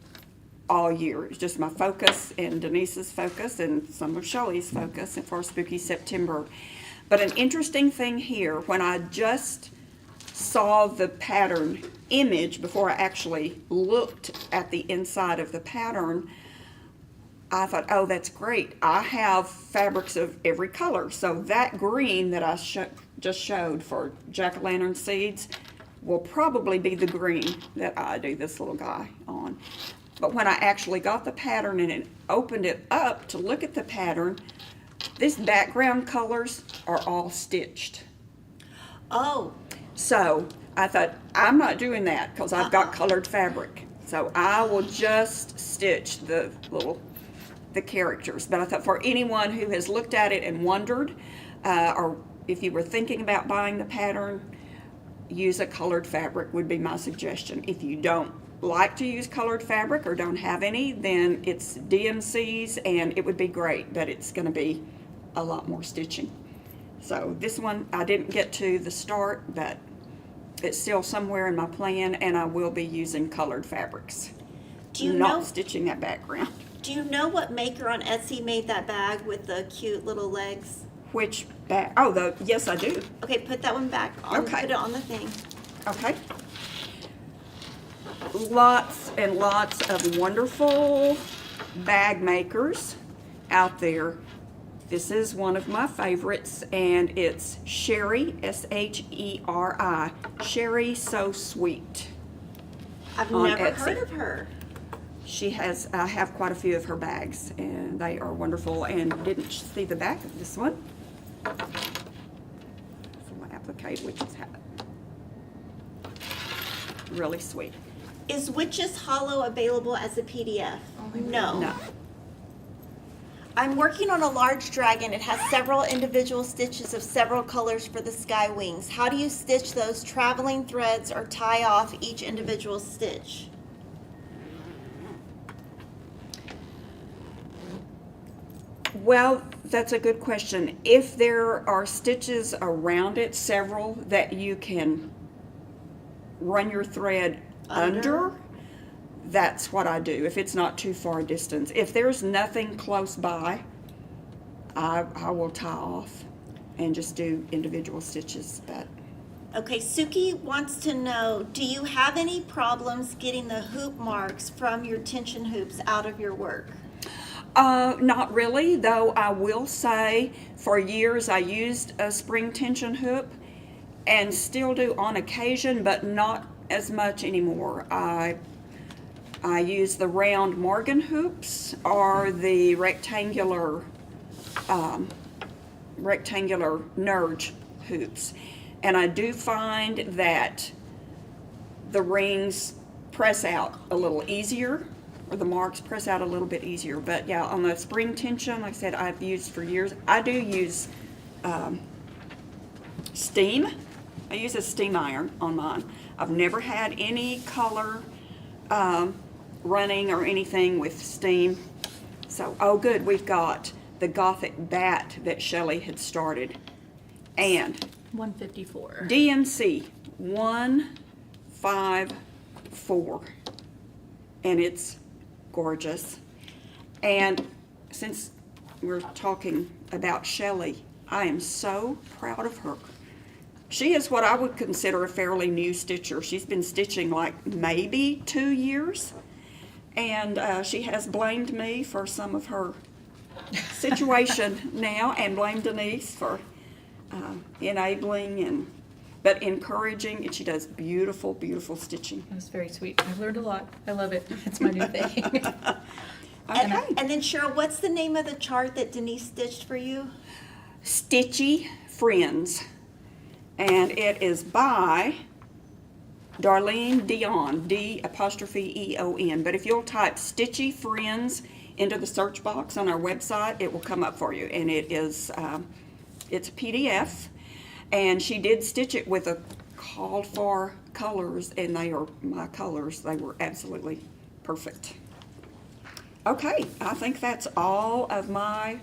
all year. It's just my focus and Denise's focus and some of Shelley's focus for Spooky September. But an interesting thing here, when I just saw the pattern image before I actually looked at the inside of the pattern, I thought, oh, that's great. I have fabrics of every color. So that green that I just showed for jack-o'-lantern seeds will probably be the green that I do this little guy on. But when I actually got the pattern and opened it up to look at the pattern, this background colors are all stitched. Oh, So I thought, I'm not doing that because I've got colored fabric. So I will just stitch the characters. But I thought for anyone who has looked at it and wondered, or if you were thinking about buying the pattern, use a colored fabric would be my suggestion. If you don't like to use colored fabric or don't have any, then it's DMC's and it would be great, but it's going to be a lot more stitching. So this one I didn't get to the start, but it's still somewhere in my plan, and I will be using colored fabrics. do you Not know? stitching that background. Do you know what maker on Etsy made that bag with the cute little legs? Which bag? Oh, yes, I do. Okay, put that one back on. Okay. Put it on the thing. Okay. Lots and lots of wonderful bag makers out there. This is one of my favorites, and it's Sherry, S-H-E-R-I. Sherry So Sweet. I've On never Etsy. heard of her. I have quite a few of her bags, and they are wonderful. And didn't see the back of this one. From my applique witch's hat. Really sweet. Is Witch's Hollow available as a PDF? No. No. I'm working on a large dragon. It has several individual stitches of several colors for the sky wings. How do you stitch those traveling threads or tie off each individual stitch? Well, that's a good question. If there are stitches around it, several, that you can run your thread under, that's what I do, if it's not too far distance. If there's nothing close by, I will tie off and just do individual stitches. But Okay, Suki wants to know, do you have any problems getting the hoop marks from your tension hoops out of your work? not really, though I will say for years I used a spring tension hoop and still do on occasion, but not as much anymore. I use the round Morgan hoops or the rectangular Nerge hoops. And I do find that the rings press out a little easier, or the marks press out a little bit easier. But yeah, on the spring tension, like I said, I've used for years. I do use steam. I use a steam iron on mine. I've never had any color running or anything with steam. So, oh good, we've got the Gothic bat that Shelley had started. And 154. DMC 154. And it's gorgeous. And since we're talking about Shelley, I am so proud of her. She is what I would consider a fairly new stitcher. She's been stitching like maybe 2 years. And she has blamed me for some of her situation now, and blamed Denise for enabling but encouraging, and she does beautiful, beautiful stitching. That was very sweet. I've learned a lot. I love it. It's my new thing. Okay. And then Cheryl, what's the name of the chart that Denise stitched for you? Stitchy Friends. And it is by Darlene Dion, D''E''on. But if you'll type Stitchy Friends into the search box on our website, it will come up for you. And it is, it's a PDF. And she did stitch it with a called for colors, and they are my colors. They were absolutely perfect. Okay, I think that's all of my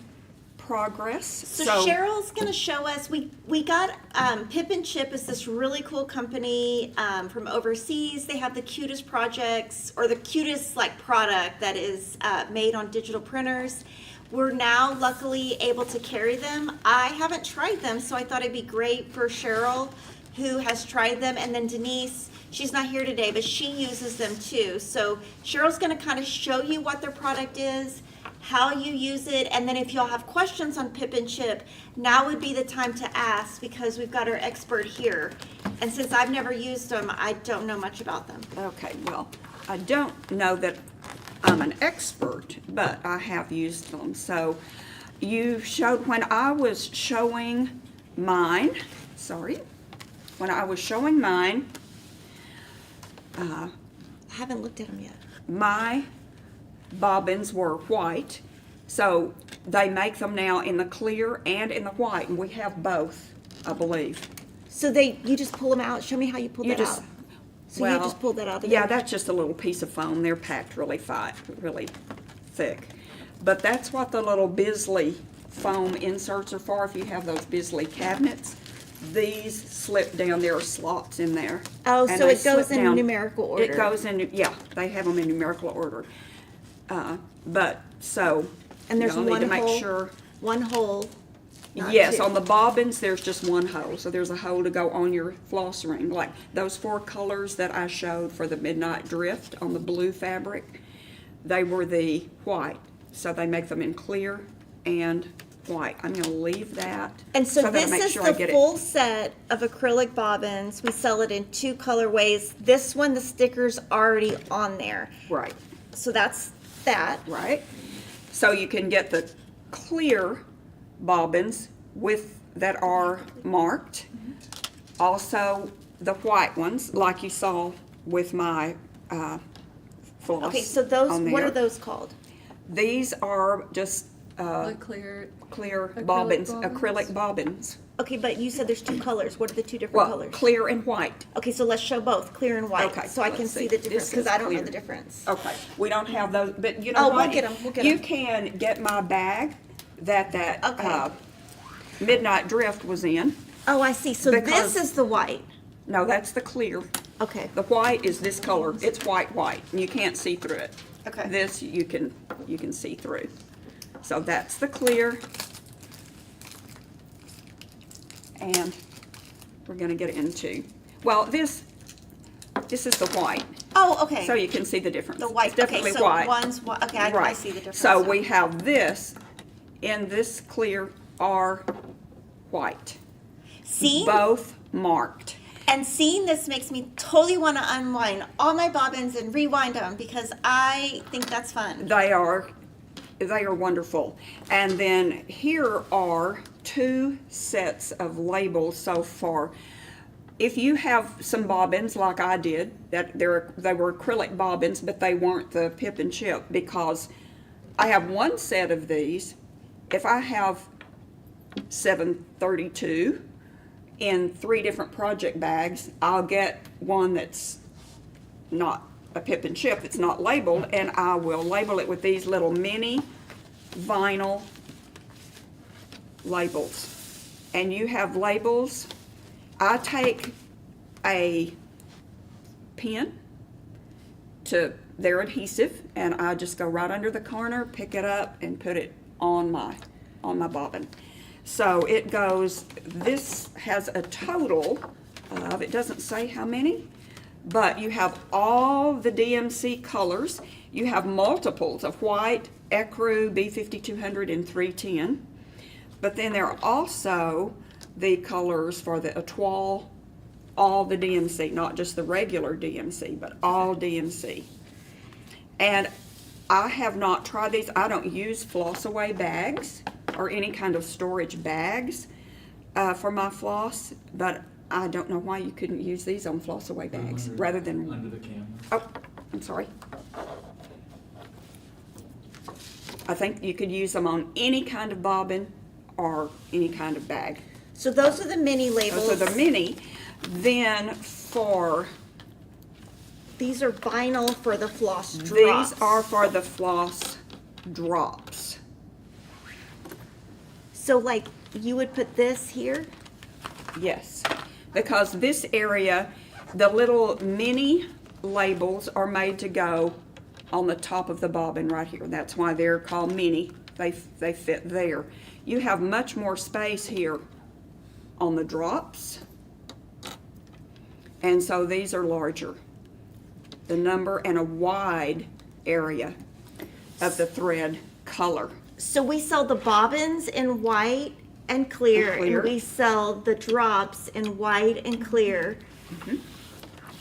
progress. So Cheryl's going to show us, we got Pip and Chip is this really cool company from overseas. They have the cutest projects, or the cutest like product that is made on digital printers. We're now luckily able to carry them. I haven't tried them, so I thought it'd be great for Cheryl, who has tried them, and then Denise, she's not here today, but she uses them too. So Cheryl's going to kind of show you what their product is, how you use it, and then if y'all have questions on Pip and Chip, now would be the time to ask because we've got our expert here. And since I've never used them, I don't know much about them. Okay, well, I don't know that I'm an expert, but I have used them. So you showed, when I was showing mine, when I was showing mine, I haven't looked at them yet. my bobbins were white, so they make them now in the clear and in the white, and we have both, I believe. So you just pull them out. Show me how you pull You that just- out. So you just pulled that out of Yeah, there? that's just a little piece of foam. They're packed really really thick. But that's what the little Bisley foam inserts are for. If you have those Bisley cabinets, these slip down. There are slots in there. Oh, And so they it goes slip in down. numerical order. It goes in, yeah, they have them in numerical order. But so, And there's you'll need one to make hole? sure. One hole. not Yes, two. on the bobbins, there's just one hole. So there's a hole to go on your floss ring. Like those 4 colors that I showed for the Midnight Drift on the blue fabric, they were the white. So they make them in clear and white. I'm gonna leave that. And so that I this make is sure I the get it. full set of acrylic bobbins. We sell it in 2 colorways. This one, the sticker's already on there. Right, So that's that. right. So you can get the clear bobbins that are marked. Also the white ones, like you saw with my floss. Okay, so those, on what are there. those called? These are just The clear, clear Acrylic bobbins, bobbins? acrylic bobbins. Okay, but you said there's 2 colors. What are the 2 different Well, colors? clear and white. Okay, so let's show both, clear and white, Okay, so I can let's see see. the difference, This because is I don't know clear. the difference. Okay, we don't have those, but you know Oh, what? we'll get 'em, we'll get You 'em. can get my bag that Okay. Midnight Drift was in. Oh, I see. So Because- this is the white. No, that's the clear. Okay. The white is this color. It's white, and you can't see through it. Okay. This you can see through. So that's the clear. And we're gonna get into, well, this is the white. Oh, okay. So you can see the difference. The white. It's definitely okay, so white. one's white. Okay, I Right. see the difference. So now. we have this, in this clear are white. see, Both marked. and seeing this makes me totally want to unwind all my bobbins and rewind them because I think that's fun. They are wonderful. And then here are 2 sets of labels so far. If you have some bobbins like I did, they were acrylic bobbins, but they weren't the Pip and Chip, because I have 1 set of these. If I have 732 in 3 different project bags, I'll get one that's not a Pip and Chip, it's not labeled, and I will label it with these little mini vinyl labels. And you have labels. I take a pen to their adhesive, and I just go right under the corner, pick it up, and put it on my bobbin. So it goes, this has a total of, it doesn't say how many, but you have all the DMC colors. You have multiples of white, ecru, B5200, and 310. But then there are also the colors for the étoile, all the DMC, not just the regular DMC, but all DMC. And I have not tried these. I don't use floss away bags or any kind of storage bags for my floss, but I don't know why you couldn't use these on floss away bags rather than, Under the camera. oh, I'm sorry. I think you could use them on any kind of bobbin or any kind of bag. So those are the mini labels. Those are the mini. Then for, These are vinyl for the floss drops. these are for the floss drops. So like you would put this here? Yes, because this area, the little mini labels are made to go on the top of the bobbin right here. That's why they're called mini. They fit there. You have much more space here on the drops, and so these are larger. The number and a wide area of the thread color. So we sell the bobbins in white and clear, And clear. and we sell the drops in white and clear.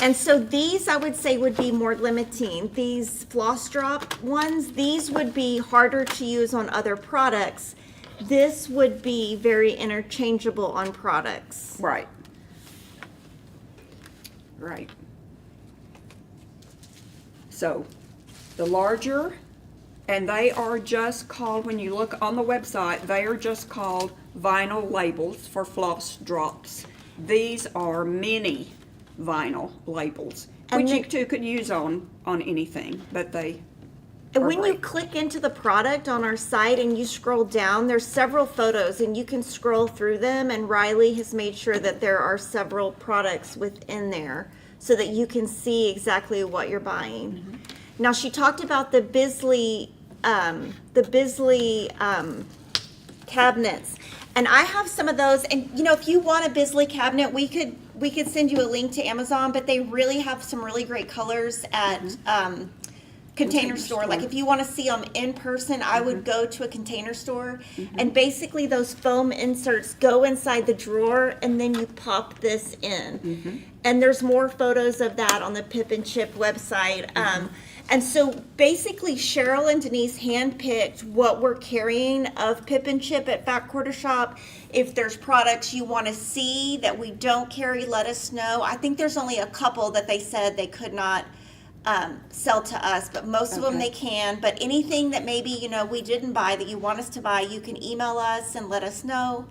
And so these, I would say, would be more limiting. These floss drop ones, these would be harder to use on other products. This would be very interchangeable on products. Right. Right. So the larger, and they are just called, when you look on the website, they are just called vinyl labels for floss drops. These are mini vinyl labels, And which you they- too could use on anything, but they And are when you great. click into the product on our site and you scroll down, there's several photos and you can scroll through them, and Riley has made sure that there are several products within there so that you can see exactly what you're buying. Now, she talked about the Bisley cabinets, and I have some of those. And you know, if you want a Bisley cabinet, we could send you a link to Amazon, but they really have some really great colors at Container Store. Like if you want to see them in person, I would go to a Container Store, and basically those foam inserts go inside the drawer, and then you pop this in. And there's more photos of that on the Pip and Chip website. And so basically Cheryl and Denise handpicked what we're carrying of Pip and Chip at Fat Quarter Shop. If there's products you want to see that we don't carry, let us know. I think there's only a couple that they said they could not sell to us, but most of them they can. But anything that maybe, you know, we didn't buy that you want us to buy, you can email us and let us know.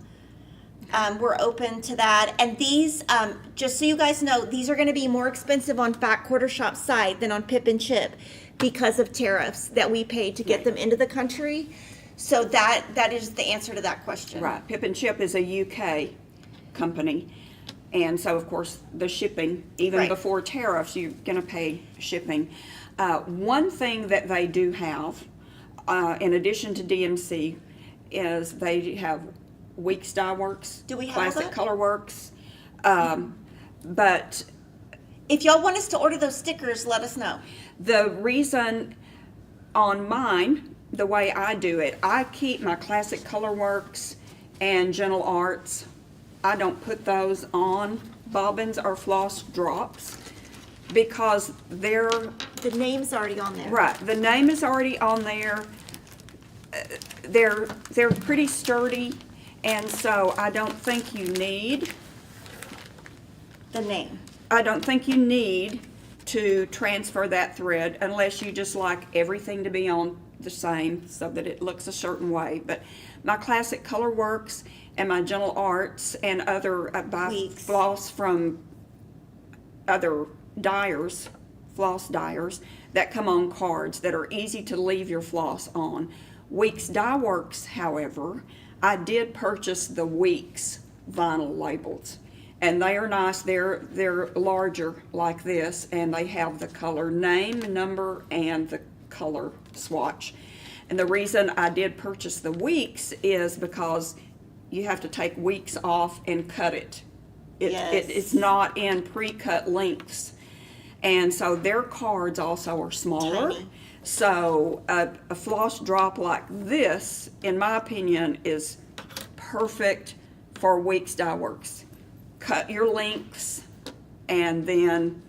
We're open to that. And these, just so you guys know, these are going to be more expensive on Fat Quarter Shop's side than on Pip and Chip because of tariffs that we paid to get them into the country. So that is the answer to that question. Right. Pip and Chip is a UK company. And so, of course, the shipping, even Right. before tariffs, you're going to pay shipping. One thing that they do have, in addition to DMC, is they have Weeks Dye Works, Do we have Classic that? Color Works. But If y'all want us to order those stickers, let us know. the reason on mine, the way I do it, I keep my Classic Color Works and Gentle Arts. I don't put those on bobbins or floss drops because they're, The name's already on there. right, the name is already on there. They're pretty sturdy, and so I don't think you need The name. to transfer that thread unless you just like everything to be on the same so that it looks a certain way. But my Classic Color Works and my Gentle Arts and other, I buy Weeks. floss from other dyers, floss dyers, that come on cards that are easy to leave your floss on. Weeks Dye Works, however, I did purchase the Weeks vinyl labels. And they are nice. They're larger like this, and they have the color name, number, and the color swatch. And the reason I did purchase the Weeks is because you have to take Weeks off and cut it. Yes. It's not in pre-cut lengths. And so their cards also are smaller. Tiny. So a floss drop like this, in my opinion, is perfect for Weeks Dye Works. Cut your links and then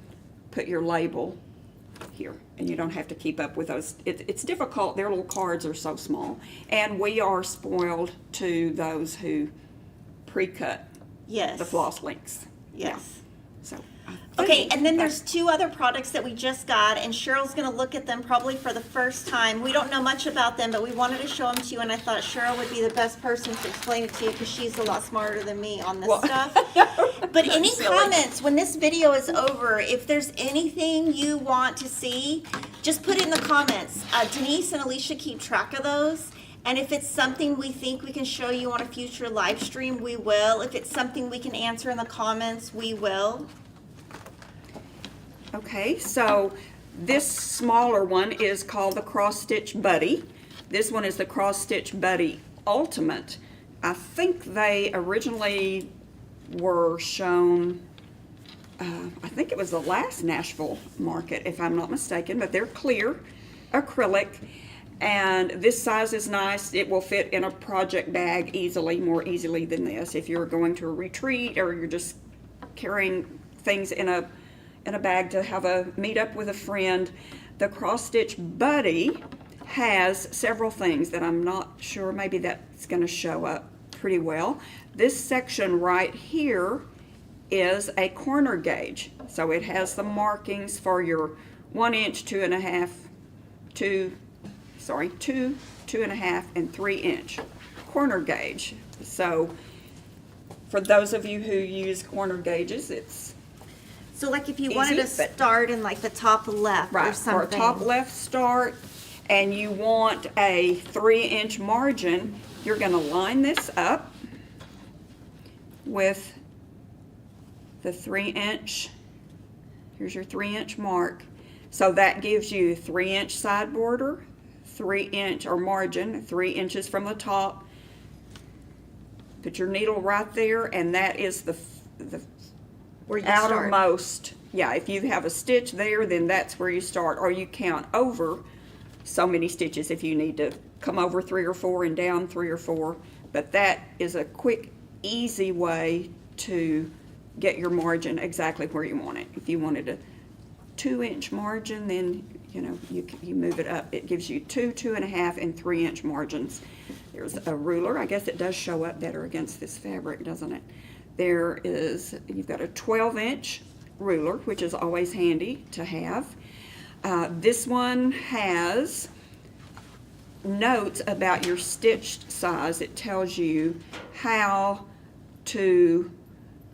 put your label here. And you don't have to keep up with those. It's difficult. Their little cards are so small. And we are spoiled to those who pre-cut Yes. the floss links. Yes. So Okay, and then there's two other products that we just got, and Cheryl's going to look at them probably for the first time. We don't know much about them, but we wanted to show them to you, and I thought Cheryl would be the best person to explain it to you because she's a lot smarter than me on this stuff. But any silly. comments when this video is over, if there's anything you want to see, just put it in the comments. Denise and Alicia keep track of those. And if it's something we think we can show you on a future live stream, we will. If it's something we can answer in the comments, we will. Okay, so this smaller one is called the Cross Stitch Buddy. This one is the Cross Stitch Buddy Ultimate. I think they originally were shown, I think it was the last Nashville market, if I'm not mistaken, but they're clear acrylic. And this size is nice. It will fit in a project bag easily, more easily than this. If you're going to a retreat or you're just carrying things in a bag to have a meet up with a friend, the Cross Stitch Buddy has several things that I'm not sure, maybe that's going to show up pretty well. This section right here is a corner gauge. So it has the markings for your 1 inch, 2.5, 2, 2.5, and 3 inch corner gauge. So for those of you who use corner gauges, it's So like if you Easy, wanted to but- start in like the top left or right for a something. top left start, and you want a 3 inch margin, you're going to line this up with the 3 inch. Here's your 3 inch mark. So that gives you 3 inch side border, 3 inch or margin, 3 inches from the top. Put your needle right there, and that is the Where you start. outermost. Yeah, if you have a stitch there, then that's where you start, or you count over so many stitches if you need to come over 3 or 4 and down 3 or 4. But that is a quick, easy way to get your margin exactly where you want it. If you wanted a 2 inch margin, then you move it up. It gives you 2, 2.5, and 3 inch margins. There's a ruler. I guess it does show up better against this fabric, doesn't it? You've got a 12 inch ruler, which is always handy to have. This one has notes about your stitched size. It tells you how to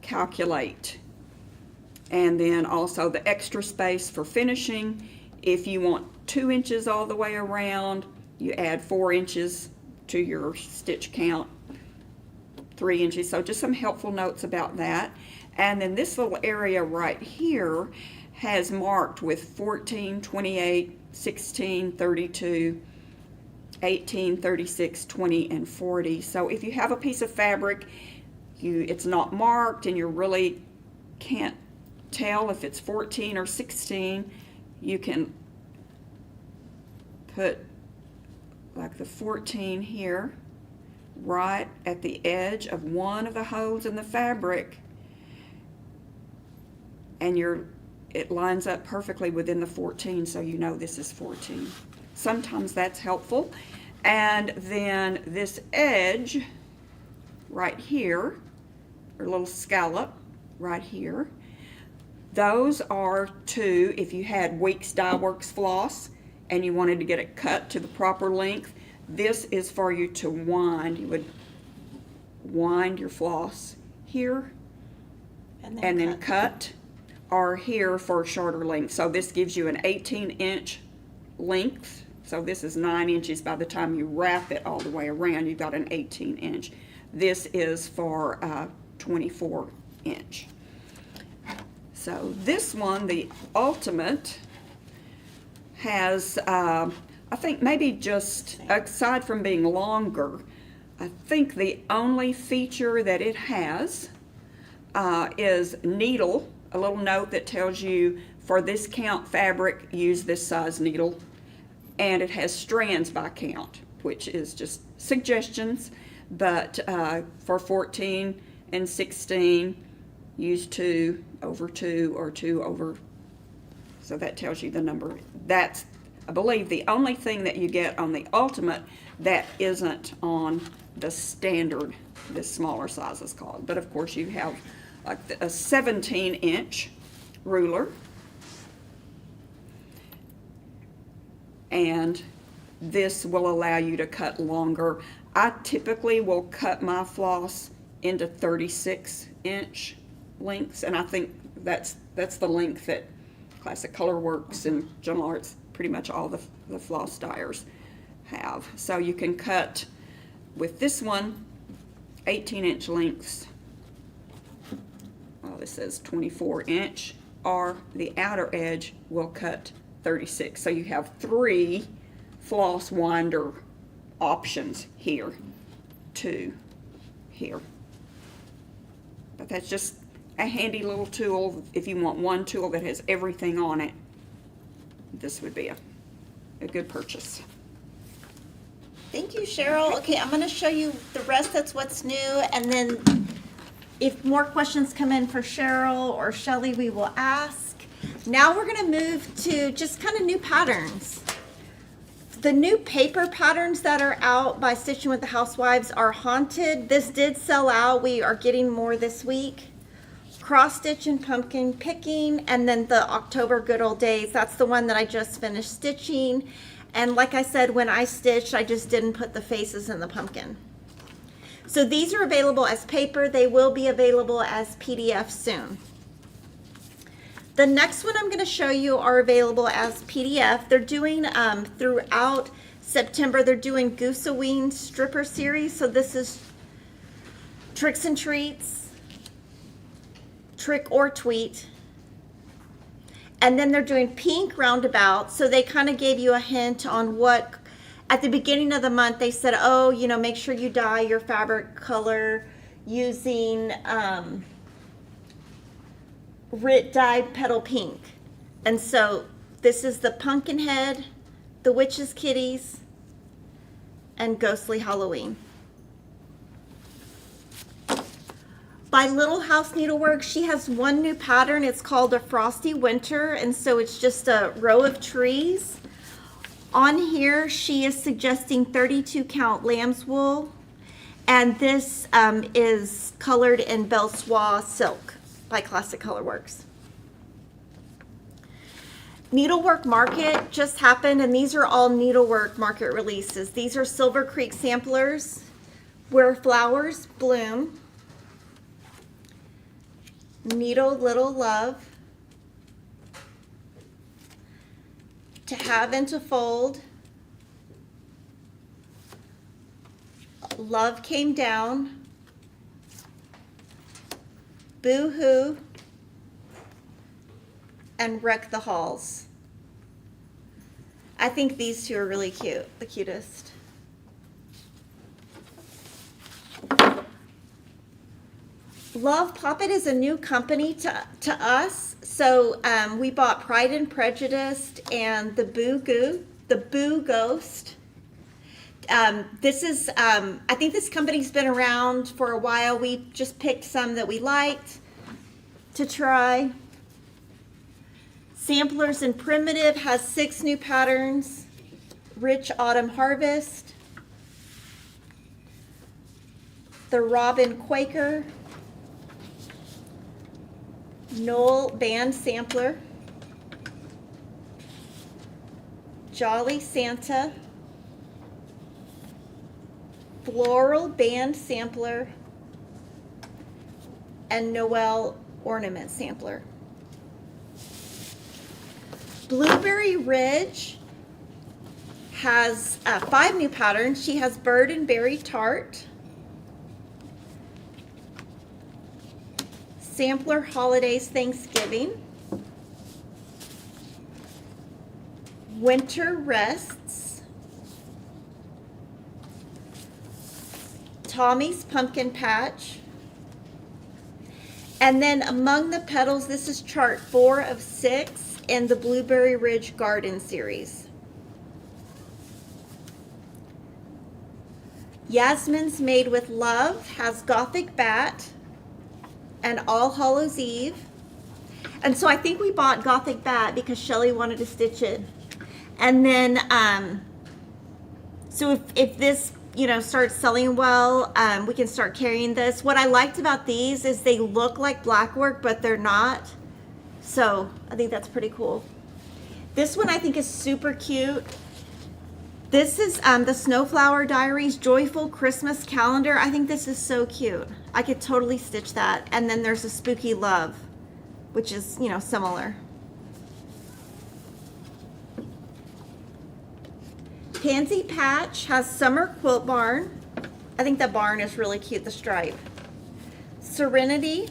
calculate, and then also the extra space for finishing. If you want 2 inches all the way around, you add 4 inches to your stitch count, 3 inches. So just some helpful notes about that. And then this little area right here has marked with 14, 28, 16, 32, 18, 36, 20, and 40. So if you have a piece of fabric, it's not marked and you really can't tell if it's 14 or 16, you can put like the 14 here right at the edge of one of the holes in the fabric, and it lines up perfectly within the 14, so you know this is 14. Sometimes that's helpful. And then this edge right here, or little scallop right here, those are to, if you had Weeks Dye Works floss and you wanted to get it cut to the proper length, this is for you to wind. You would wind your floss here and then cut, or here for a shorter length. So this gives you an 18 inch length. So this is 9 inches. By the time you wrap it all the way around, you've got an 18 inch. This is for 24 inch. So this one, the Ultimate, has, I think maybe just, aside from being longer, I think the only feature that it has is needle, a little note that tells you for this count fabric, use this size needle. And it has strands by count, which is just suggestions, but for 14 and 16, use 2 over 2 or 2 over, so that tells you the number. That's, I believe, the only thing that you get on the Ultimate that isn't on the standard, this smaller size is called. But of course you have like a 17 inch ruler, and this will allow you to cut longer. I typically will cut my floss into 36 inch lengths, and I think that's the length that Classic Color Works and General Arts, pretty much all the floss dyers have. So you can cut with this one 18 inch lengths. Well, this says 24 inch, or the outer edge will cut 36. So you have 3 floss winder options here to here. But that's just a handy little tool. If you want one tool that has everything on it, this would be a good purchase. Thank you, Cheryl. Okay, I'm gonna show you the rest, that's what's new, and then if more questions come in for Cheryl or Shelley, we will ask. Now we're gonna move to just kind of new patterns. The new paper patterns that are out by Stitching with the Housewives are Haunted. This did sell out. We are getting more this week. Cross Stitch and Pumpkin Picking, and then the October Good Old Days. That's the one that I just finished stitching. And like I said, when I stitched, I just didn't put the faces in the pumpkin. So these are available as paper. They will be available as PDF soon. The next one I'm going to show you are available as PDF. They're doing throughout September, they're doing Gooseween stripper series. So this is Tricks and Treats, Trick or Tweet. And then they're doing pink roundabout. So they kind of gave you a hint on what, at the beginning of the month, they said, oh, you know, make sure you dye your fabric color using dyed petal pink. And so this is the Pumpkin Head, the Witch's Kitties, and Ghostly Halloween. By Little House Needlework, she has one new pattern. It's called a Frosty Winter, and so it's just a row of trees. On here, she is suggesting 32 count lamb's wool, and this is colored in Belle Soie silk by Classic Colorworks. Needlework Market just happened, and these are all Needlework Market releases. These are Silver Creek samplers, Where Flowers Bloom, Needle Little Love, To Have and to Fold, Love Came Down, Boo Hoo, and Wreck the Halls. I think these two are really cute, the cutest. Love Poppet is a new company to us. So we bought Pride and Prejudice and the Boo Ghost. This is, I think this company's been around for a while. We just picked some that we liked to try. Samplers and Primitive has 6 new patterns. Rich Autumn Harvest. The Robin Quaker. Knoll Band Sampler. Jolly Santa. Floral Band Sampler. And Noel Ornament Sampler. Blueberry Ridge has 5 new patterns. She has Bird and Berry Tart, Sampler Holidays Thanksgiving, Winter Rests, Tommy's Pumpkin Patch, and then among the petals, this is chart 4 of 6 in the Blueberry Ridge Garden series. Yasmin's Made with Love has Gothic Bat and All Hallows Eve. And so I think we bought Gothic Bat because Shelley wanted to stitch it. And then, so if this, you know, starts selling well, we can start carrying this. What I liked about these is they look like black work, but they're not. So I think that's pretty cool. This one I think is super cute. This is the Snowflower Diaries Joyful Christmas Calendar. I think this is so cute. I could totally stitch that. And then there's a Spooky Love, which is, you know, similar. Pansy Patch has Summer Quilt Barn. I think the barn is really cute, the stripe. Serenity.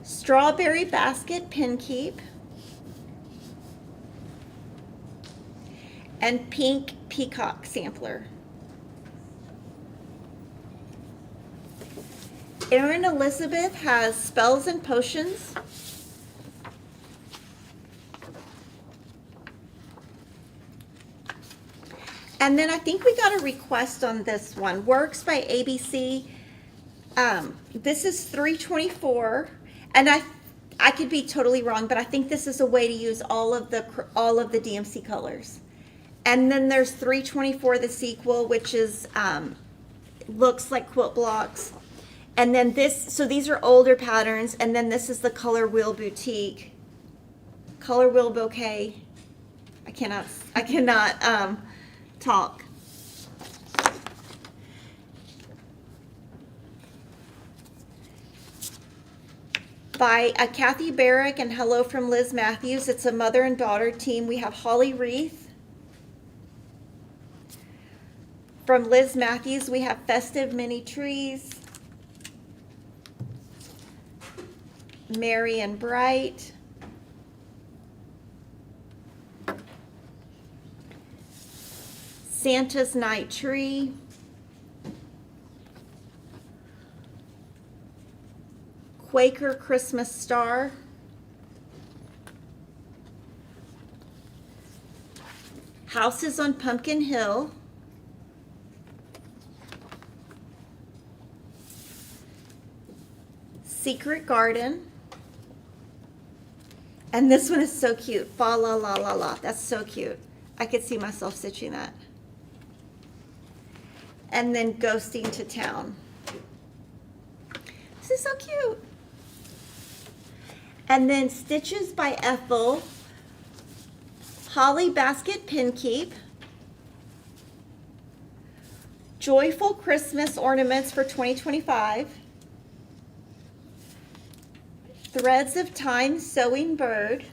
Strawberry Basket Pin Keep. And Pink Peacock Sampler. Erin Elizabeth has Spells and Potions. And then I think we got a request on this one. Works by ABC. This is 324, and I could be totally wrong, but I think this is a way to use all of the DMC colors. And then there's 324, the sequel, which is looks like quilt blocks. And then this, so these are older patterns, and then this is the Color Wheel Boutique, Color Wheel Bouquet. I cannot talk. By Kathy Barrick and hello from Liz Matthews. It's a mother and daughter team. We have Holly Wreath. From Liz Matthews, we have Festive Mini Trees. Merry and Bright. Santa's Night Tree. Quaker Christmas Star. Houses on Pumpkin Hill. Secret Garden. And this one is so cute. Fa la la la la. That's so cute. I could see myself stitching that. And then Ghosting to Town. This is so cute. And then Stitches by Ethel. Holly Basket Pin Keep. Joyful Christmas Ornaments for 2025. Threads of Time Sewing Bird.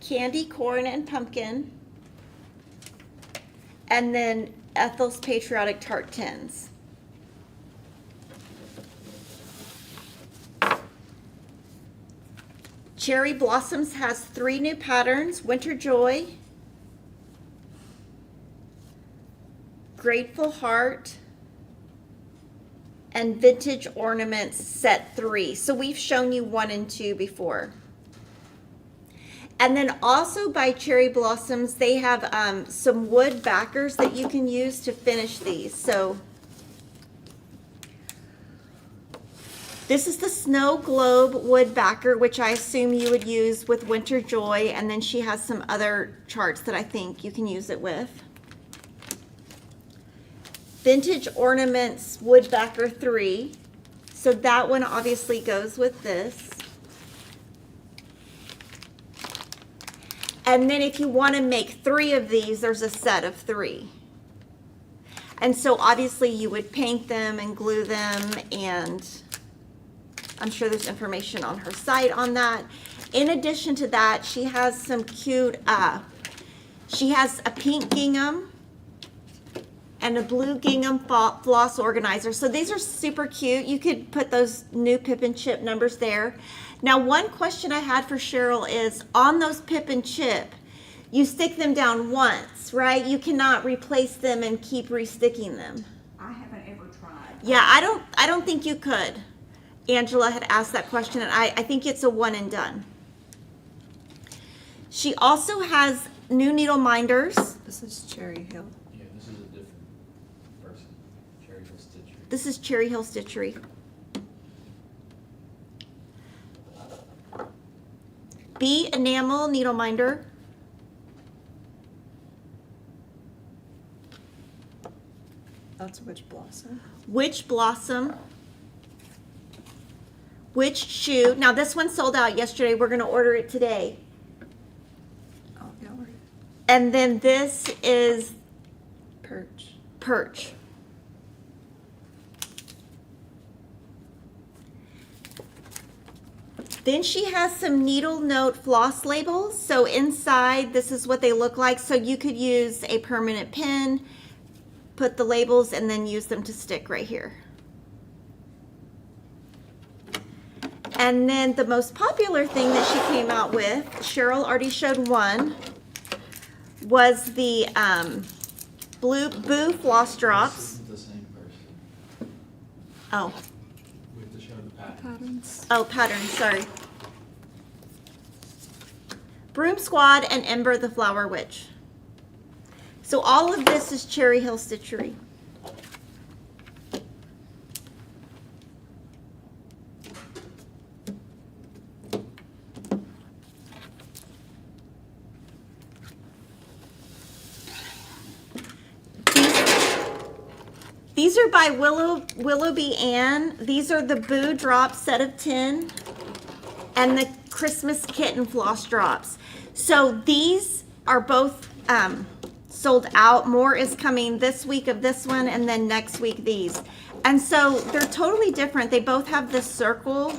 Candy Corn and Pumpkin. And then Ethel's Patriotic Tart Tins. Cherry Blossoms has 3 new patterns. Winter Joy. Grateful Heart. And Vintage Ornaments set 3. So we've shown you 1 and 2 before. And then also by Cherry Blossoms, they have some wood backers that you can use to finish these. So this is the Snow Globe wood backer, which I assume you would use with Winter Joy. And then she has some other charts that I think you can use it with. Vintage Ornaments wood backer 3. So that one obviously goes with this. And then if you want to make 3 of these, there's a set of 3. And so obviously you would paint them and glue them, and I'm sure there's information on her site on that. In addition to that, she has some cute, she has a pink gingham and a blue gingham floss organizer. So these are super cute. You could put those new Pip and Chip numbers there. Now, one question I had for Cheryl is, on those Pip and Chip, you stick them down once, right? You cannot replace them and keep resticking them. I haven't ever tried. Yeah, I don't think you could. Angela had asked that question, and I think it's a one and done. She also has new needle minders. This is Cherry Hill. Yeah, this is a different person. Cherry Hill Stitchery. This is Cherry Hill Stitchery. B enamel needle minder. That's Witch Blossom. Witch Blossom. Witch Shoe. Now this one sold out yesterday. We're going to order it today. Oh, yeah, we're And then this is Perch. Perch. Then she has some needle note floss labels. So inside, this is what they look like. So you could use a permanent pin, put the labels, and then use them to stick right here. And then the most popular thing that she came out with, Cheryl already showed one, was the Boo Floss This Drops. isn't the same person. Oh, We have to show the pattern. Patterns. oh, pattern, sorry. Broom Squad, and Ember the Flower Witch. So all of this is Cherry Hill Stitchery. These are by Willoughby Ann. These are the Boo Drop set of 10 and the Christmas Kitten Floss Drops. So these are both sold out. More is coming this week of this one, and then next week these. And so they're totally different. They both have the circle.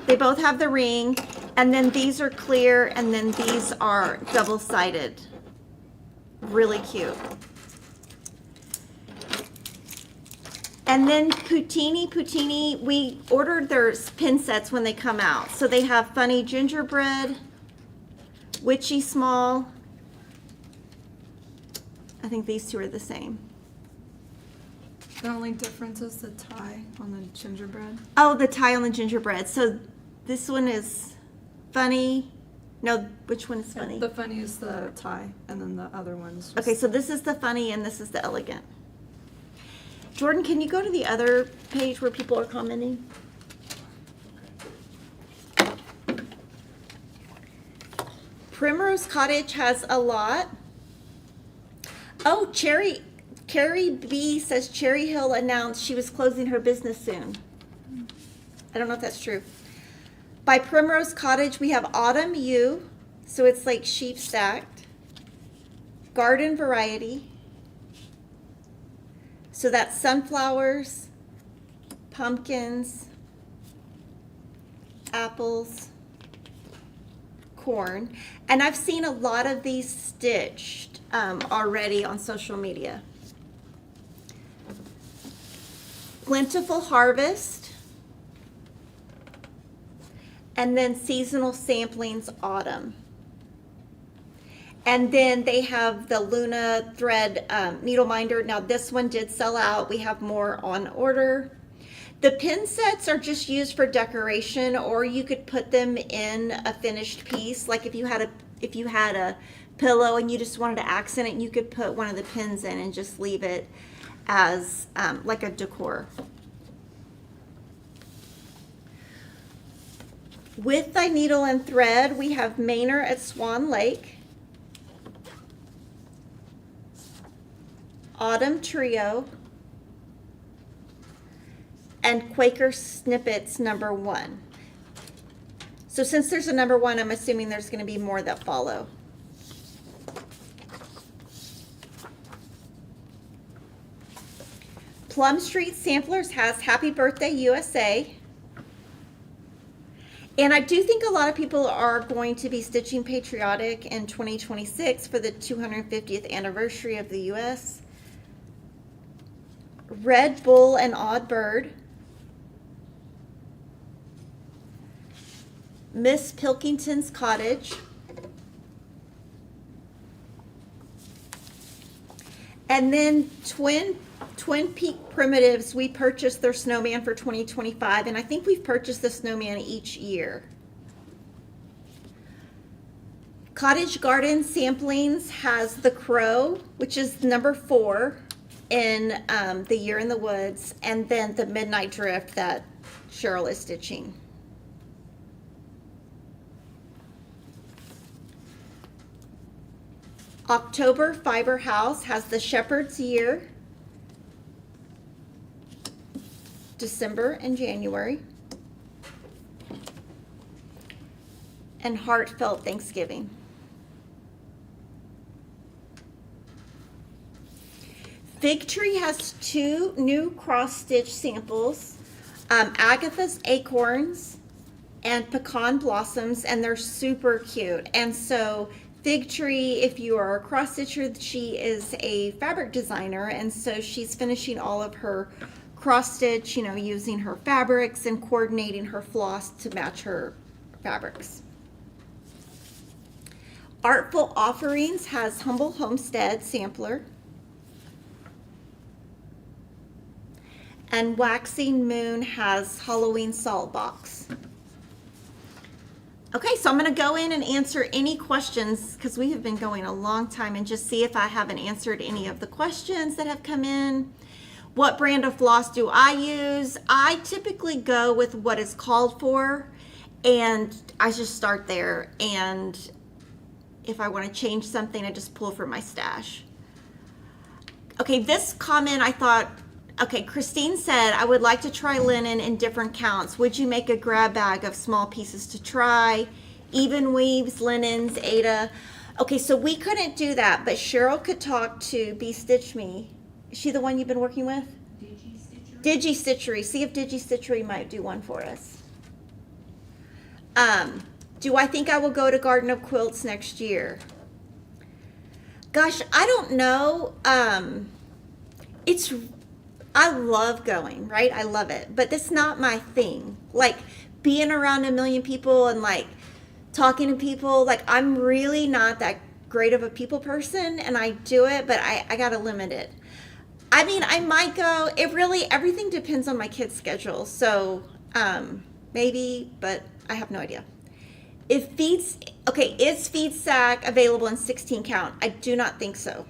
They both have the ring, and then these are clear, and then these are double-sided. Really cute. And then Poutini, we ordered their pin sets when they come out. So they have Funny Gingerbread, Witchy Small. I think these two are the same. The only difference is the tie on the gingerbread. Oh, the tie on the gingerbread. So this one is Funny. No, which one is Funny? The funny is the tie, and then the other one's just... Okay, so this is the Funny and this is the Elegant. Jordan, can you go to the other page where people are commenting? Primrose Cottage has a lot. Oh, Carrie B says Cherry Hill announced she was closing her business soon. I don't know if that's true. By Primrose Cottage, we have Autumn U, so it's like sheep stacked. Garden Variety. So that's sunflowers, pumpkins, apples, corn. And I've seen a lot of these stitched already on social media. Plentiful Harvest. And then Seasonal Samplings Autumn. And then they have the Luna thread needle minder. Now this one did sell out. We have more on order. The pin sets are just used for decoration, or you could put them in a finished piece. Like if you had a pillow and you just wanted to accent it, you could put one of the pins in and just leave it as like a decor. With Thy Needle and Thread, we have Manor at Swan Lake. Autumn Trio, and Quaker Snippets #1. So since there's a #1, I'm assuming there's going to be more that follow. Plum Street Samplers has Happy Birthday USA. And I do think a lot of people are going to be stitching patriotic in 2026 for the 250th anniversary of the US. Red Bull and Odd Bird. Miss Pilkington's Cottage. And then Twin Peak Primitives, we purchased their snowman for 2025, and I think we've purchased the snowman each year. Cottage Garden Samplings has the Crow, which is #4 in the Year in the Woods, and then the Midnight Drift that Cheryl is stitching. October Fiber House has the Shepherd's Year, December and January, and Heartfelt Thanksgiving. Fig Tree has 2 new cross-stitch samples, Agatha's Acorns and Pecan Blossoms, and they're super cute. And so Fig Tree, if you are a cross-stitcher, she is a fabric designer, and so she's finishing all of her cross-stitch, using her fabrics and coordinating her floss to match her fabrics. Artful Offerings has Humble Homestead Sampler. And Waxing Moon has Halloween Salt Box. Okay, so I'm going to go in and answer any questions because we have been going a long time and just see if I haven't answered any of the questions that have come in. What brand of floss do I use? I typically go with what is called for, and I just start there. And if I want to change something, I just pull from my stash. Okay, this comment I thought, okay, Christine said, I would like to try linen in different counts. Would you make a grab bag of small pieces to try? Even weaves, linens, Ada. Okay, so we couldn't do that, but Cheryl could talk to Be Stitch Me. Is she the one you've been working with? Digi Stitchery. See if Digi Stitchery might do one for us. Do I think I will go to Garden of Quilts next year? Gosh, I don't know. I love going, right? I love it, but that's not my thing. Like being around a million people and like talking to people, like I'm really not that great of a people person, and I do it, but I gotta limit it. I mean, I might go. Everything depends on my kid's schedule. So maybe, but I have no idea. Is feed sack available in 16 count? I do not think so.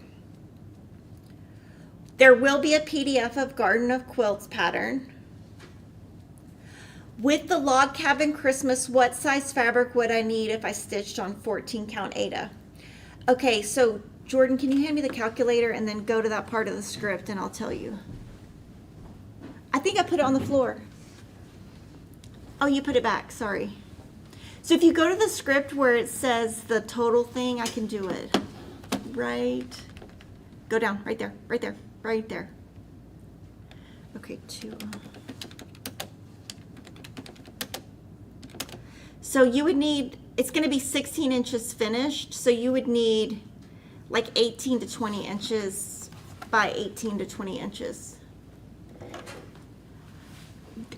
There will be a PDF of Garden of Quilts pattern. With the log cabin Christmas, what size fabric would I need if I stitched on 14 count Ada? Okay, so Jordan, can you hand me the calculator and then go to that part of the script and I'll tell you. I think I put it on the floor. Oh, you put it back, sorry. So if you go to the script where it says the total thing, I can do it. Right. Go down, right there, right there, right there. Okay, 2. So you would need, it's going to be 16 inches finished, so you would need like 18 to 20 inches by 18 to 20 inches.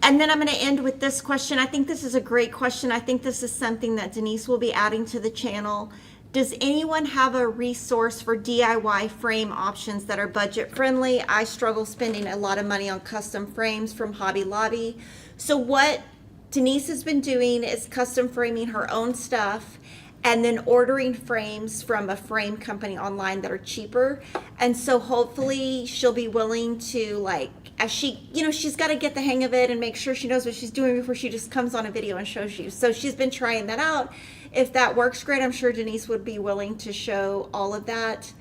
And then I'm going to end with this question. I think this is a great question. I think this is something that Denise will be adding to the channel. Does anyone have a resource for DIY frame options that are budget friendly? I struggle spending a lot of money on custom frames from Hobby Lobby. So what Denise has been doing is custom framing her own stuff and then ordering frames from a frame company online that are cheaper. And so hopefully she'll be willing to, like, as she, she's got to get the hang of it and make sure she knows what she's doing before she just comes on a video and shows you. So she's been trying that out. If that works great, I'm sure Denise would be willing to show all of that.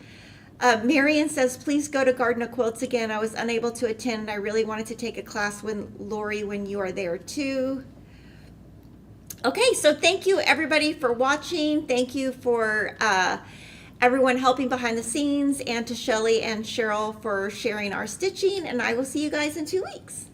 Marion says, please go to Garden of Quilts again. I was unable to attend and I really wanted to take a class with Lori when you are there too. Okay, so thank you everybody for watching. Thank you for everyone helping behind the scenes, and to Shelly and Cheryl for sharing our stitching, and I will see you guys in 2 weeks.